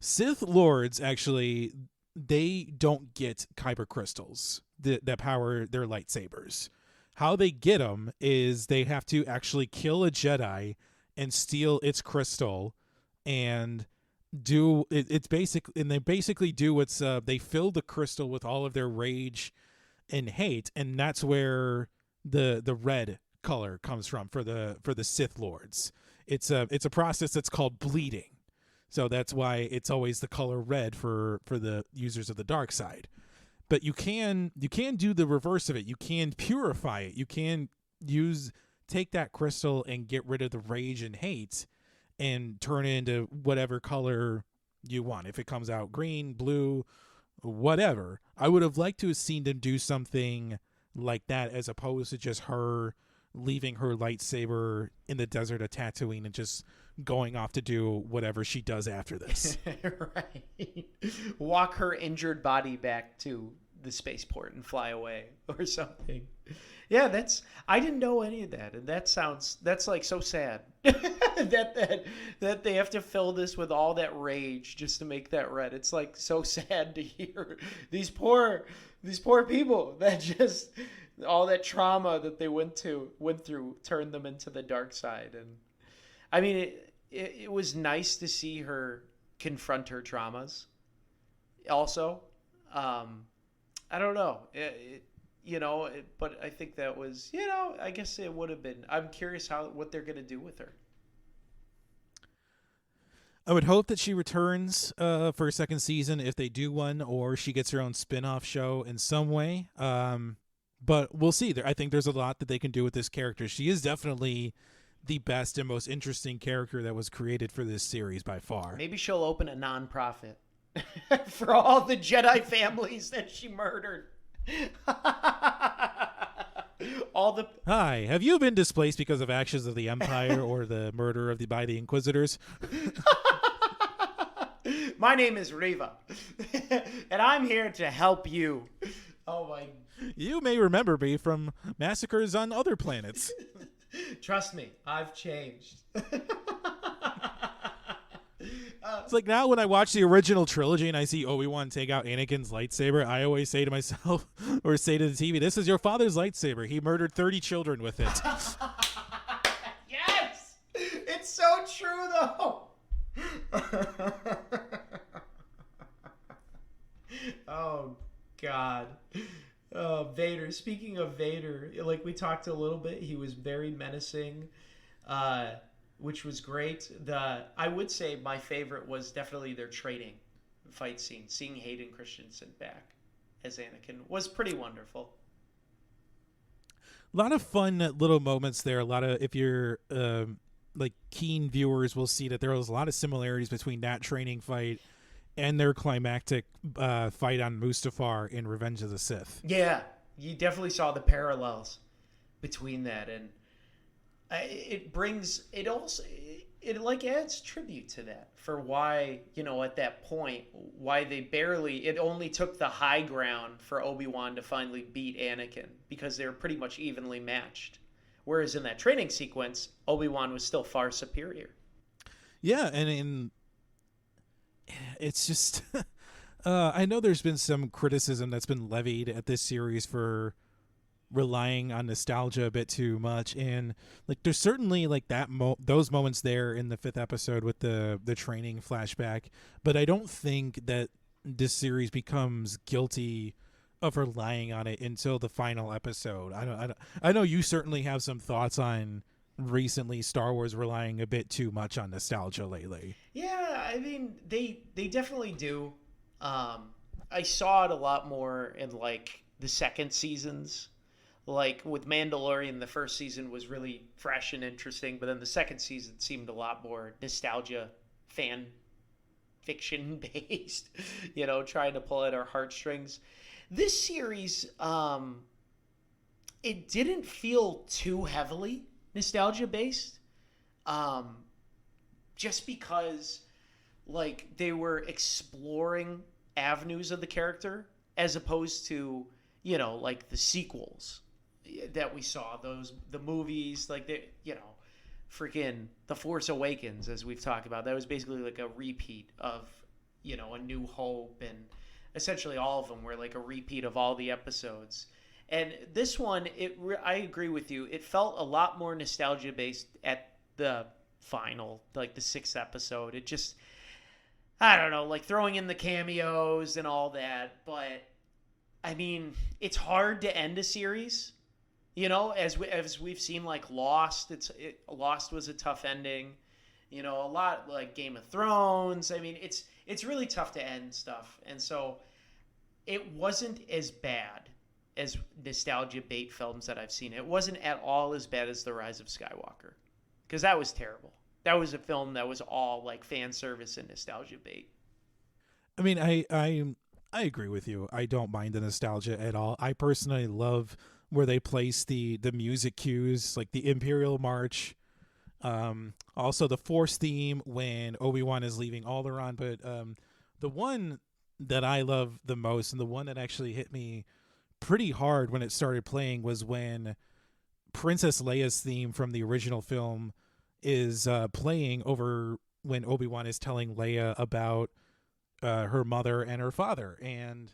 Sith Lords, actually, they don't get kyber crystals that power their lightsabers. How they get them is they have to actually kill a Jedi and steal its crystal, and do it's basic, and they basically do what's they fill the crystal with all of their rage and hate, and that's where the red color comes from for the Sith Lords. It's a process that's called bleeding. So that's why it's always the color red for the users of the dark side. But you can do the reverse of it. You can purify it. You can take that crystal and get rid of the rage and hate and turn it into whatever color you want. If it comes out green, blue, whatever. I would have liked to have seen them do something like that as opposed to just her leaving her lightsaber in the desert of Tatooine and just going off to do whatever she does after this.
Right. Walk her injured body back to the spaceport and fly away or something. Yeah, I didn't know any of that, and that's like so sad that they have to fill this with all that rage just to make that red. It's like so sad to hear these poor people that just all that trauma that they went through turned them into the dark side. And I mean, it was nice to see her confront her traumas. Also, I don't know. But I think that was, I guess it would have been. I'm curious what they're going to do with her.
I would hope that she returns for a second season if they do one, or she gets her own spin-off show in some way. But we'll see. I think there's a lot that they can do with this character. She is definitely the best and most interesting character that was created for this series by far.
Maybe she'll open a nonprofit for all the Jedi families that she murdered.
Hi, have you been displaced because of actions of the Empire or the murder by the Inquisitors?
My name is Reva, and I'm here to help you. Oh my!
You may remember me from massacres on other planets.
Trust me, I've changed.
It's like now when I watch the original trilogy and I see Obi-Wan take out Anakin's lightsaber, I always say to myself, or say to the TV, this is your father's lightsaber. He murdered 30 children with it.
Yes! It's so true, though. Oh, God. Oh, Vader. Speaking of Vader, like we talked a little bit, he was very menacing. Which was great. I would say my favorite was definitely their training fight scene. Seeing Hayden Christensen back as Anakin was pretty wonderful.
A lot of fun little moments there. If you're like keen viewers will see that there was a lot of similarities between that training fight and their climactic fight on Mustafar in Revenge of the Sith.
Yeah, you definitely saw the parallels between that, and it adds tribute to that for why, at that point, why it only took the high ground for Obi-Wan to finally beat Anakin, because they were pretty much evenly matched. Whereas in that training sequence, Obi-Wan was still far superior.
Yeah, and it's just, I know there's been some criticism that's been levied at this series for relying on nostalgia a bit too much, and like there's certainly like those moments there in the 5th episode with the training flashback, but I don't think that this series becomes guilty of relying on it until the final episode. I know you certainly have some thoughts on recently Star Wars relying a bit too much on nostalgia lately.
Yeah, I mean they definitely do. I saw it a lot more in like the second seasons. Like with Mandalorian, the first season was really fresh and interesting, but then the second season seemed a lot more nostalgia, fan fiction based, trying to pull at our heartstrings. This series, it didn't feel too heavily nostalgia based, just because like they were exploring avenues of the character as opposed to, like the sequels that we saw, the movies, like freaking The Force Awakens, as we've talked about, that was basically like a repeat of, A New Hope, and essentially all of them were like a repeat of all the episodes. And this one, I agree with you, it felt a lot more nostalgia based at the final, like the 6th episode. It just, I don't know, like throwing in the cameos and all that. But I mean, it's hard to end a series. As we've seen, like Lost, Lost was a tough ending. A lot like Game of Thrones. I mean, it's really tough to end stuff, and so it wasn't as bad as nostalgia bait films that I've seen. It wasn't at all as bad as The Rise of Skywalker, because that was terrible. That was a film that was all like fan service and nostalgia bait.
I mean, I agree with you. I don't mind the nostalgia at all. I personally love where they place the music cues, like the Imperial March, also the Force theme when Obi-Wan is leaving Alderaan. But the one that I love the most, and the one that actually hit me pretty hard when it started playing, was when Princess Leia's theme from the original film is playing over when Obi-Wan is telling Leia about her mother and her father. And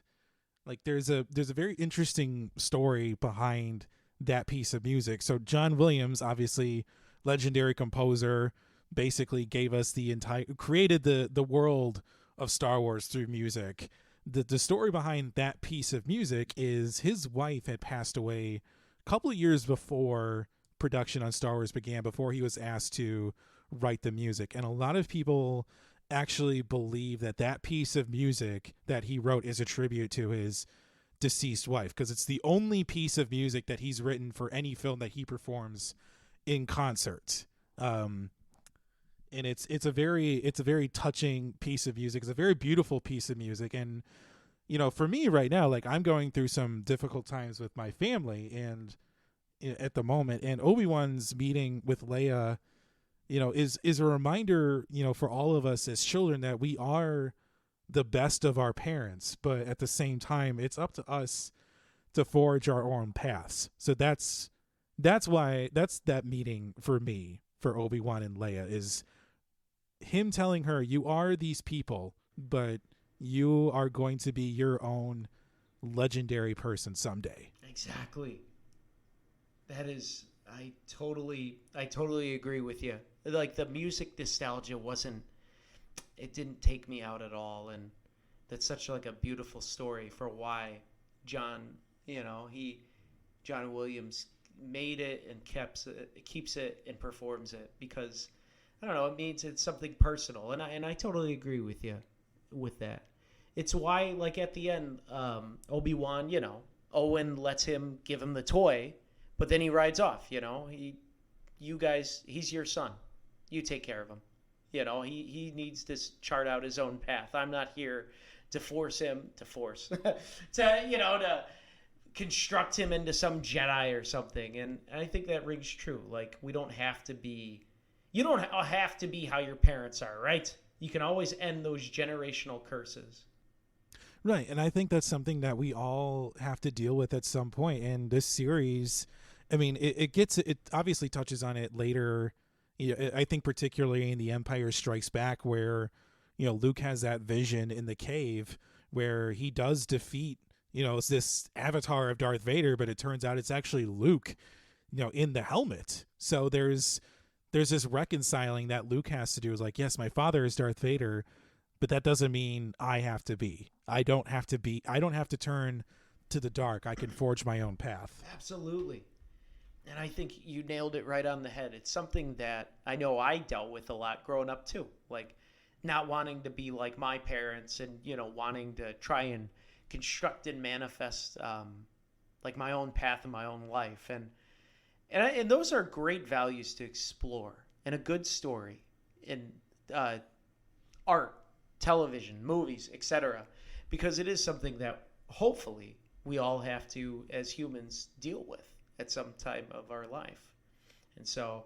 like there's a very interesting story behind that piece of music. So John Williams, obviously legendary composer, basically gave us created the world of Star Wars through music. The story behind that piece of music is his wife had passed away a couple of years before production on Star Wars began, before he was asked to write the music. And a lot of people actually believe that piece of music that he wrote is a tribute to his deceased wife, because it's the only piece of music that he's written for any film that he performs in concert. And it's a very touching piece of music. It's a very beautiful piece of music. And for me right now, like I'm going through some difficult times with my family and at the moment, and Obi-Wan's meeting with Leia is a reminder, for all of us as children, that we are the best of our parents, but at the same time, it's up to us to forge our own paths. So that's that meeting for me, for Obi-Wan and Leia, is him telling her, you are these people, but you are going to be your own legendary person someday.
Exactly. That is, I totally agree with you. Like the music nostalgia it didn't take me out at all, and that's such like a beautiful story for why John Williams made it and keeps it and performs it, because I don't know, it means it's something personal, and I totally agree with you with that. It's why, like at the end, Obi-Wan, Owen lets him give him the toy, but then he rides off. He's your son. You take care of him. He needs to chart out his own path. I'm not here to force him to construct him into some Jedi or something. And I think that rings true. Like you don't have to be how your parents are, right? You can always end those generational curses.
Right, and I think that's something that we all have to deal with at some point. And this series, I mean, it obviously touches on it later. I think particularly in The Empire Strikes Back, where Luke has that vision in the cave where he does defeat it's this avatar of Darth Vader, but it turns out it's actually Luke in the helmet. So there's this reconciling that Luke has to do. Is like, yes, my father is Darth Vader, but that doesn't mean I have to be. I don't have to turn to the dark. I can forge my own path.
Absolutely. And I think you nailed it right on the head. It's something that I know I dealt with a lot growing up too. Like not wanting to be like my parents and, wanting to try and construct and manifest like my own path in my own life. And those are great values to explore in a good story, in art, television, movies, etc. Because it is something that hopefully we all have to, as humans, deal with at some time of our life. And so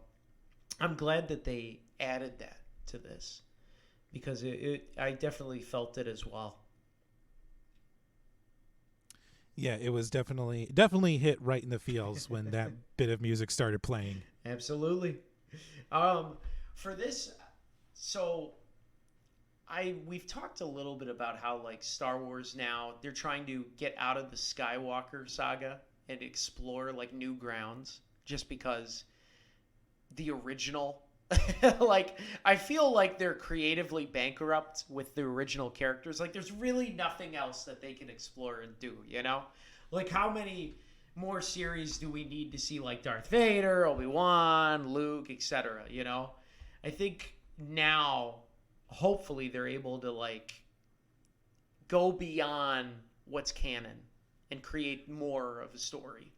I'm glad that they added that to this, because I definitely felt it as well.
Yeah, it was definitely hit right in the feels when that bit of music started playing.
Absolutely. For this, so we've talked a little bit about how like Star Wars now, they're trying to get out of the Skywalker saga and explore like new grounds, just because the original Like, I feel like they're creatively bankrupt with the original characters. Like, there's really nothing else that they can explore and do, you know? Like, how many more series do we need to see, like Darth Vader, Obi-Wan, Luke, etc., you know? I think now, hopefully, they're able to, like, go beyond what's canon and create more of a story.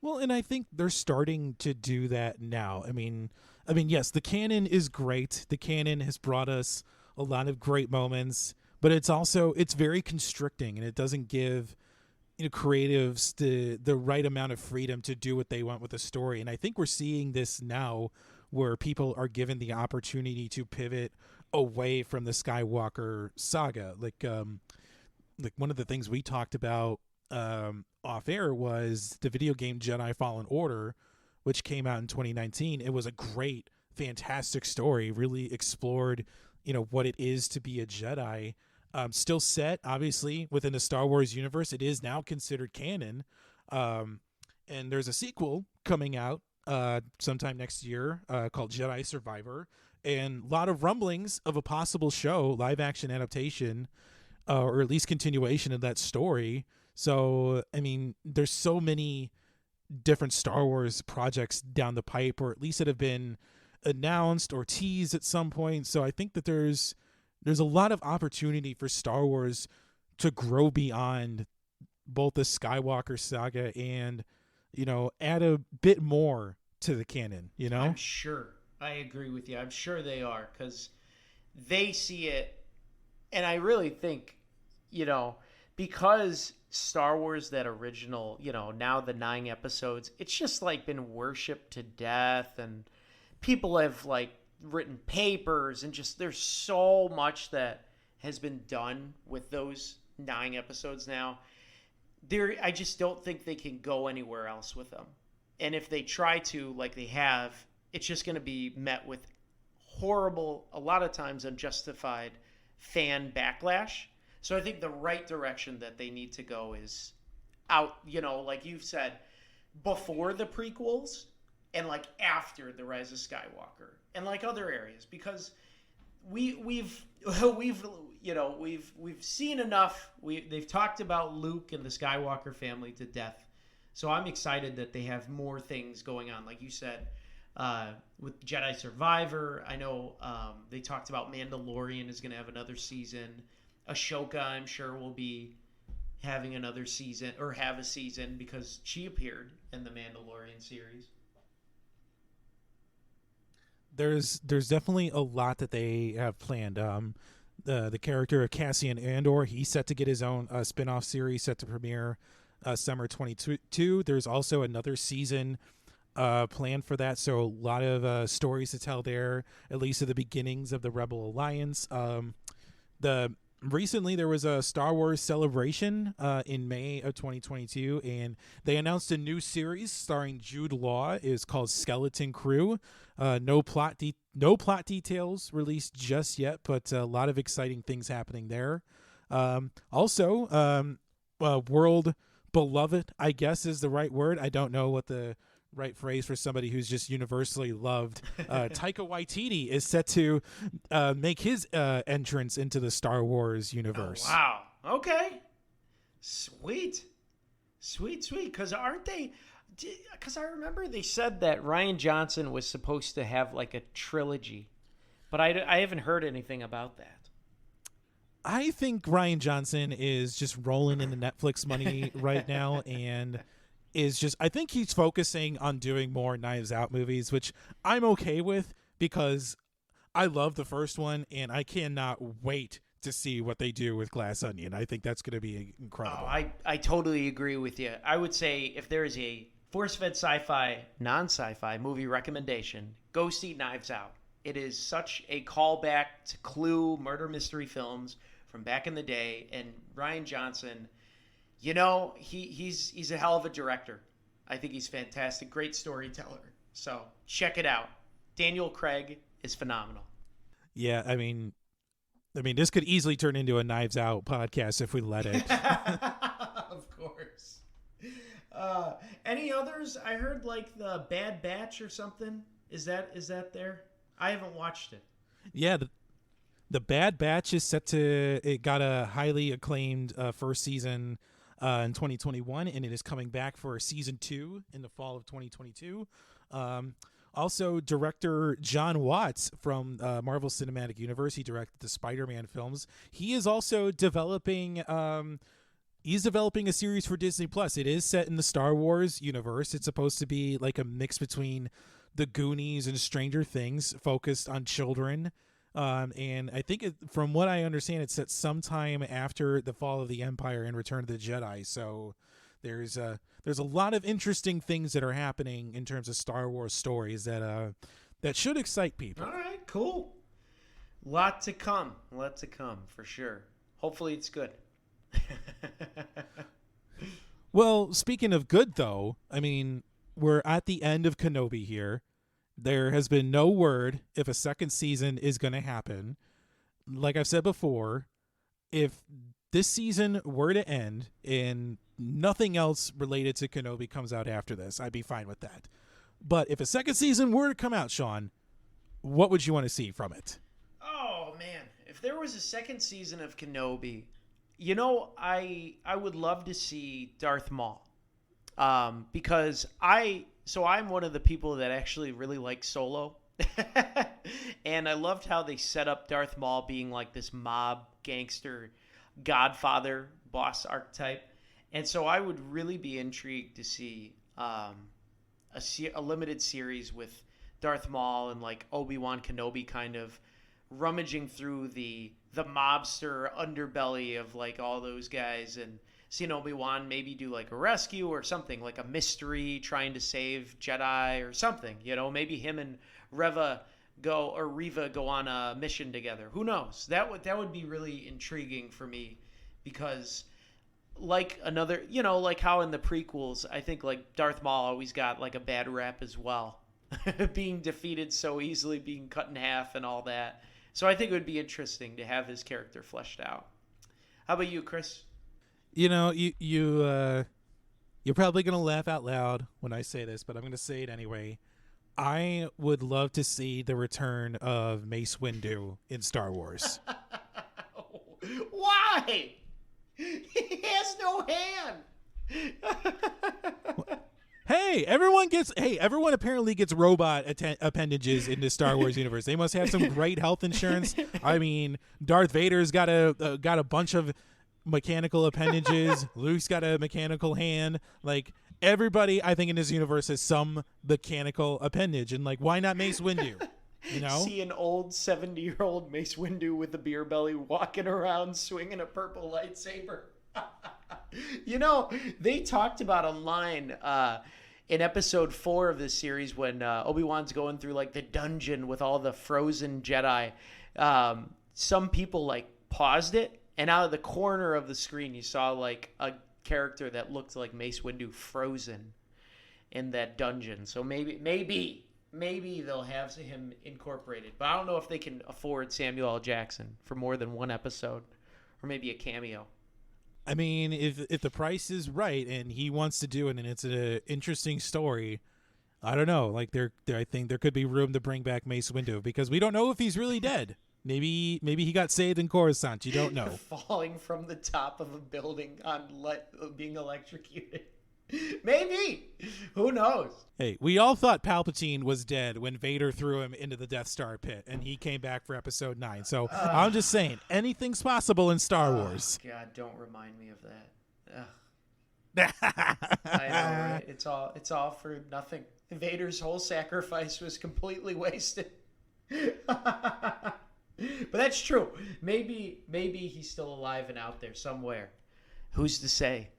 Well, and I think they're starting to do that now. I mean, yes, the canon is great. The canon has brought us a lot of great moments, but it's very constricting, and it doesn't give creatives the right amount of freedom to do what they want with the story. And I think we're seeing this now, where people are given the opportunity to pivot away from the Skywalker saga. Like one of the things we talked about off air was the video game Jedi Fallen Order, which came out in 2019. It was a great, fantastic story. Really explored, what it is to be a Jedi. Still set, obviously, within the Star Wars universe. It is now considered canon. And there's a sequel coming out sometime next year called Jedi Survivor. And a lot of rumblings of a possible show, live action adaptation, or at least continuation of that story. So, I mean, there's so many different Star Wars projects down the pipe, or at least that have been announced or teased at some point. So I think that there's a lot of opportunity for Star Wars to grow beyond both the Skywalker saga and, add a bit more to the canon,
I'm sure. I agree with you. I'm sure they are, because they see it. And I really think, because Star Wars, that original, now the 9 episodes, it's just like been worshipped to death, and people have like written papers, and just there's so much that has been done with those 9 episodes now. I just don't think they can go anywhere else with them. And if they try to, like they have, it's just going to be met with horrible, a lot of times unjustified fan backlash. So I think the right direction that they need to go is out, like you've said, before the prequels and like after the Rise of Skywalker and like other areas, because we've seen enough. They've talked about Luke and the Skywalker family to death. So I'm excited that they have more things going on, like you said, with Jedi Survivor. I know they talked about Mandalorian is going to have another season. Ahsoka, I'm sure, will be having another season, or have a season, because she appeared in the Mandalorian series.
There's definitely a lot that they have planned. The character of Cassian Andor, he's set to get his own spin-off series set to premiere summer 2022. There's also another season planned for that, so a lot of stories to tell there, at least at the beginnings of the Rebel Alliance. Recently there was a Star Wars Celebration in May of 2022, and they announced a new series starring Jude Law. It's called Skeleton Crew. No plot details released just yet, but a lot of exciting things happening there. Also, world beloved, I guess, is the right word. I don't know what the right phrase for somebody who's just universally loved. Taika Waititi is set to make his entrance into the Star Wars universe.
Oh, wow. Okay. Sweet. Because aren't they... Because I remember they said that Rian Johnson was supposed to have like a trilogy, but I haven't heard anything about that.
I think Rian Johnson is just rolling in the Netflix money right now, and I think he's focusing on doing more Knives Out movies, which I'm okay with, because I love the first one and I cannot wait to see what they do with Glass Onion. I think that's going to be incredible.
Oh, I totally agree with you. I would say if there is a Force Fed Sci-Fi, non-sci-fi movie recommendation, go see Knives Out. It is such a callback to Clue, murder mystery films from back in the day, and Rian Johnson, he's a hell of a director. I think he's fantastic, great storyteller. So check it out. Daniel Craig is phenomenal.
Yeah, I mean, this could easily turn into a Knives Out podcast if we let it.
Of course. Any others? I heard like the Bad Batch or something. Is that there? I haven't watched it.
Yeah, the Bad Batch is set to. It got a highly acclaimed first season in 2021, and it is coming back for season 2 in the fall of 2022. Also, director John Watts from Marvel Cinematic Universe, he directed the Spider-Man films. He is also developing. He's developing a series for Disney Plus. It is set in the Star Wars universe. It's supposed to be like a mix between the Goonies and Stranger Things, focused on children. And I think, from what I understand, it's set sometime after the fall of the Empire and Return of the Jedi. So there's a lot of interesting things that are happening in terms of Star Wars stories that should excite people.
All right, cool. Lot to come for sure. Hopefully it's good.
Well, speaking of good, though, I mean, we're at the end of Kenobi here. There has been no word if a second season is going to happen. Like I've said before, if this season were to end and nothing else related to Kenobi comes out after this, I'd be fine with that. But if a second season were to come out, Sean, what would you want to see from it?
Oh, man. If there was a second season of Kenobi, you know, I would love to see Darth Maul. Because I'm one of the people that actually really like Solo. And I loved how they set up Darth Maul being like this mob gangster godfather boss archetype. And so I would really be intrigued to see a limited series with Darth Maul and like Obi-Wan Kenobi kind of rummaging through the mobster underbelly of like all those guys, and seeing Obi-Wan maybe do like a rescue or something, like a mystery trying to save Jedi or something, you know, maybe him and Reva go on a mission together. Who knows? That would be really intriguing for me, because like another, you know, like how in the prequels, I think like Darth Maul always got like a bad rap as well, being defeated so easily, being cut in half and all that. So I think it would be interesting to have his character fleshed out. How about you, Chris?
You know, you're probably going to laugh out loud when I say this, but I'm going to say it anyway. I would love to see the return of Mace Windu in Star Wars.
Why? He has no hand.
Everyone apparently gets robot appendages in the Star Wars universe. They must have some great health insurance. I mean, Darth Vader's got a bunch of mechanical appendages. Luke's got a mechanical hand. Like, everybody, I think, in this universe has some mechanical appendage. And like, why not Mace Windu? You know,
see an old 70-year-old Mace Windu with a beer belly walking around swinging a purple lightsaber. You know, they talked about online in episode 4 of this series when Obi-Wan's going through like the dungeon with all the frozen Jedi. Some people like paused it, and out of the corner of the screen you saw like a character that looked like Mace Windu frozen in that dungeon. So maybe they'll have him incorporated. But I don't know if they can afford Samuel L. Jackson for more than one episode, or maybe a cameo.
I mean, if the price is right and he wants to do it and it's an interesting story, I don't know. Like, I think there could be room to bring back Mace Windu, because we don't know if he's really dead. Maybe he got saved in Coruscant. You don't know.
Falling from the top of a building on being electrocuted. Maybe. Who knows?
Hey, we all thought Palpatine was dead when Vader threw him into the Death Star pit, and he came back for episode 9. So I'm just saying, anything's possible in Star Wars.
God, don't remind me of that. I know, right? It's all for nothing. Vader's whole sacrifice was completely wasted. But that's true. Maybe he's still alive and out there somewhere. Who's to say?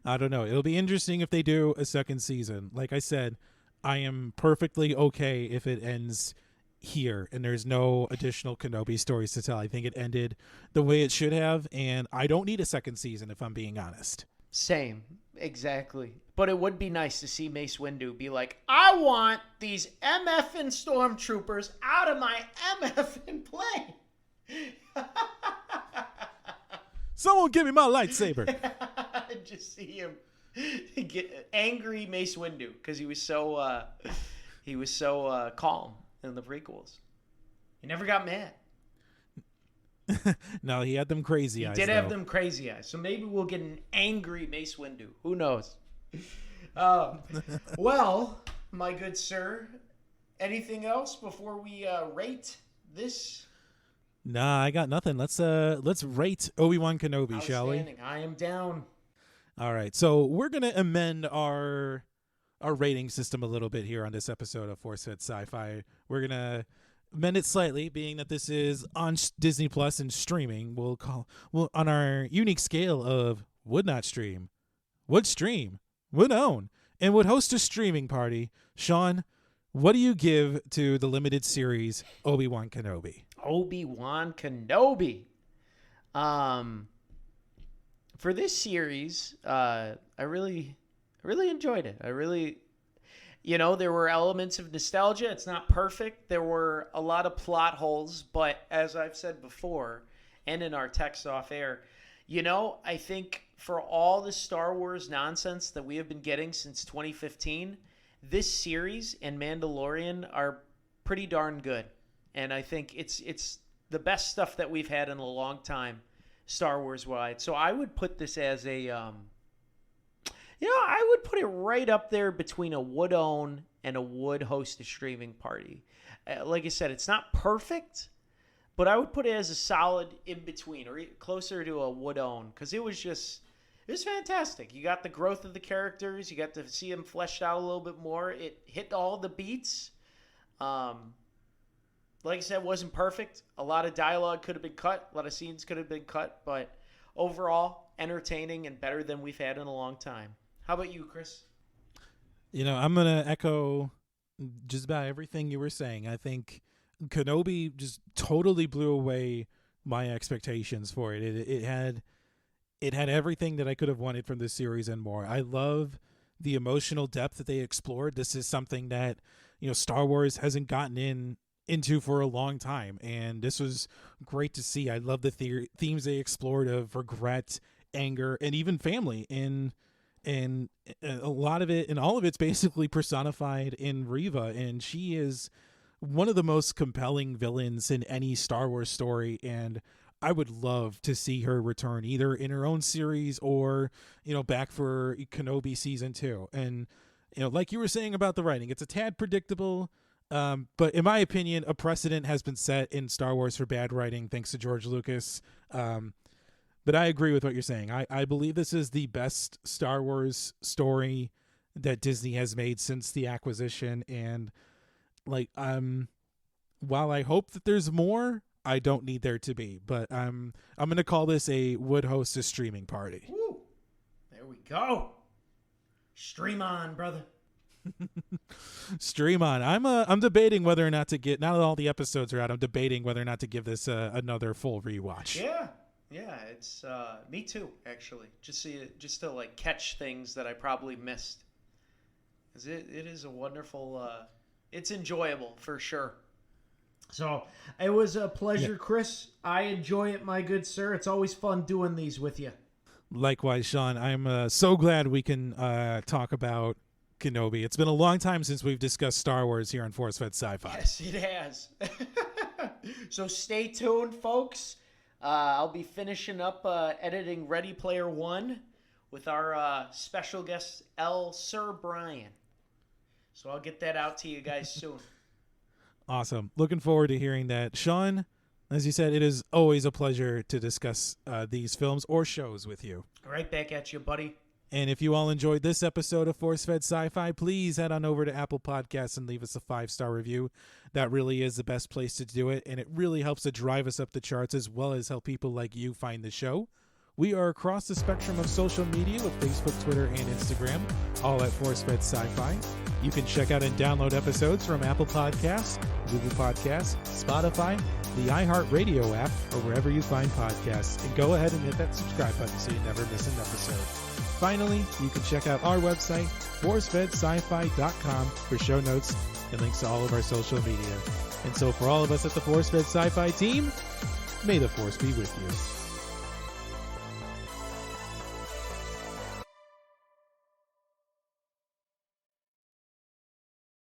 I don't know. It'll be interesting if they do a second season. Like I said, I am perfectly okay if it ends here and there's no additional Kenobi stories to tell. I think it ended the way it should have, and I don't need a second season, if I'm being honest.
Same. Exactly. But it would be nice to see Mace Windu be like, I want these MFing stormtroopers out of my MFing plane.
Someone give me my lightsaber.
Just see him get angry Mace Windu because he was so He was so calm in the prequels. He never got mad.
No, he had them crazy eyes.
He did have them crazy eyes. So maybe we'll get an angry Mace Windu. Who knows? Well, my good sir, anything else before we rate this?
Nah, I got nothing. Let's rate Obi-Wan Kenobi, shall we?
I am down.
All right, so we're gonna amend our rating system a little bit here on this episode of Force Fed Sci-Fi. We're gonna amend it slightly, being that this is on Disney Plus and streaming. We'll on our unique scale of would not stream, would stream, would own, and would host a streaming party. Sean, what do you give to the limited series Obi-Wan Kenobi?
Obi-Wan Kenobi. For this series, I really enjoyed it. There were elements of nostalgia. It's not perfect. There were a lot of plot holes, but as I've said before, and in our text off air, I think for all the Star Wars nonsense that we have been getting since 2015, this series and Mandalorian are pretty darn good. And I think it's the best stuff that we've had in a long time, Star Wars wide. So I would put this as a, I would put it right up there between a would own and a would host a streaming party. Like I said, it's not perfect, but I would put it as a solid in between or closer to a would own because it was fantastic. You got the growth of the characters. You got to see them fleshed out a little bit more. It hit all the beats. Like I said, it wasn't perfect. A lot of dialogue could have been cut. A lot of scenes could have been cut. But overall, entertaining and better than we've had in a long time. How about you, Chris?
I'm going to echo just about everything you were saying. I think Kenobi just totally blew away my expectations for it. It had everything that I could have wanted from this series and more. I love the emotional depth that they explored. This is something that, Star Wars hasn't gotten into for a long time, and this was great to see. I love the themes they explored of regret, anger, and even family, and a lot of it and all of it's basically personified in Reva, and she is one of the most compelling villains in any Star Wars story, and I would love to see her return either in her own series or back for Kenobi season 2. And like you were saying about the writing, it's a tad predictable. But in my opinion, a precedent has been set in Star Wars for bad writing, thanks to George Lucas. But I agree with what you're saying. I believe this is the best Star Wars story that Disney has made since the acquisition. And while I hope that there's more, I don't need there to be. But I'm going to call this a would host a streaming party.
Woo. There we go. Stream on, brother.
Stream on. I'm debating whether or not to get. Now that all the episodes are out, I'm debating whether or not to give this another full rewatch.
Yeah, it's me too. Actually, just to like catch things that I probably missed. 'Cause it is a wonderful. It's enjoyable for sure. So it was a pleasure, Chris. I enjoy it, my good sir. It's always fun doing these with you.
Likewise, Sean. I'm so glad we can talk about Kenobi. It's been a long time since we've discussed Star Wars here on Force Fed Sci-Fi.
Yes, it has. So stay tuned, folks. I'll be finishing up editing Ready Player One with our special guest, Sir Brian. So I'll get that out to you guys soon.
Awesome. Looking forward to hearing that. Sean, as you said, it is always a pleasure to discuss these films or shows with you.
Right back at you, buddy.
And if you all enjoyed this episode of Force Fed Sci-Fi, please head on over to Apple Podcasts and leave us a 5-star review. That really is the best place to do it, and it really helps to drive us up the charts as well as help people like you find the show. We are across the spectrum of social media with Facebook, Twitter, and Instagram, all at Force Fed Sci-Fi. You can check out and download episodes from Apple Podcasts, Google Podcasts, Spotify, the iHeartRadio app, or wherever you find podcasts. And go ahead and hit that subscribe button so you never miss an episode. Finally, you can check out our website, forcefedscifi.com, for show notes and links to all of our social media. And so for all of us at the Force Fed Sci-Fi team, may the Force be with you.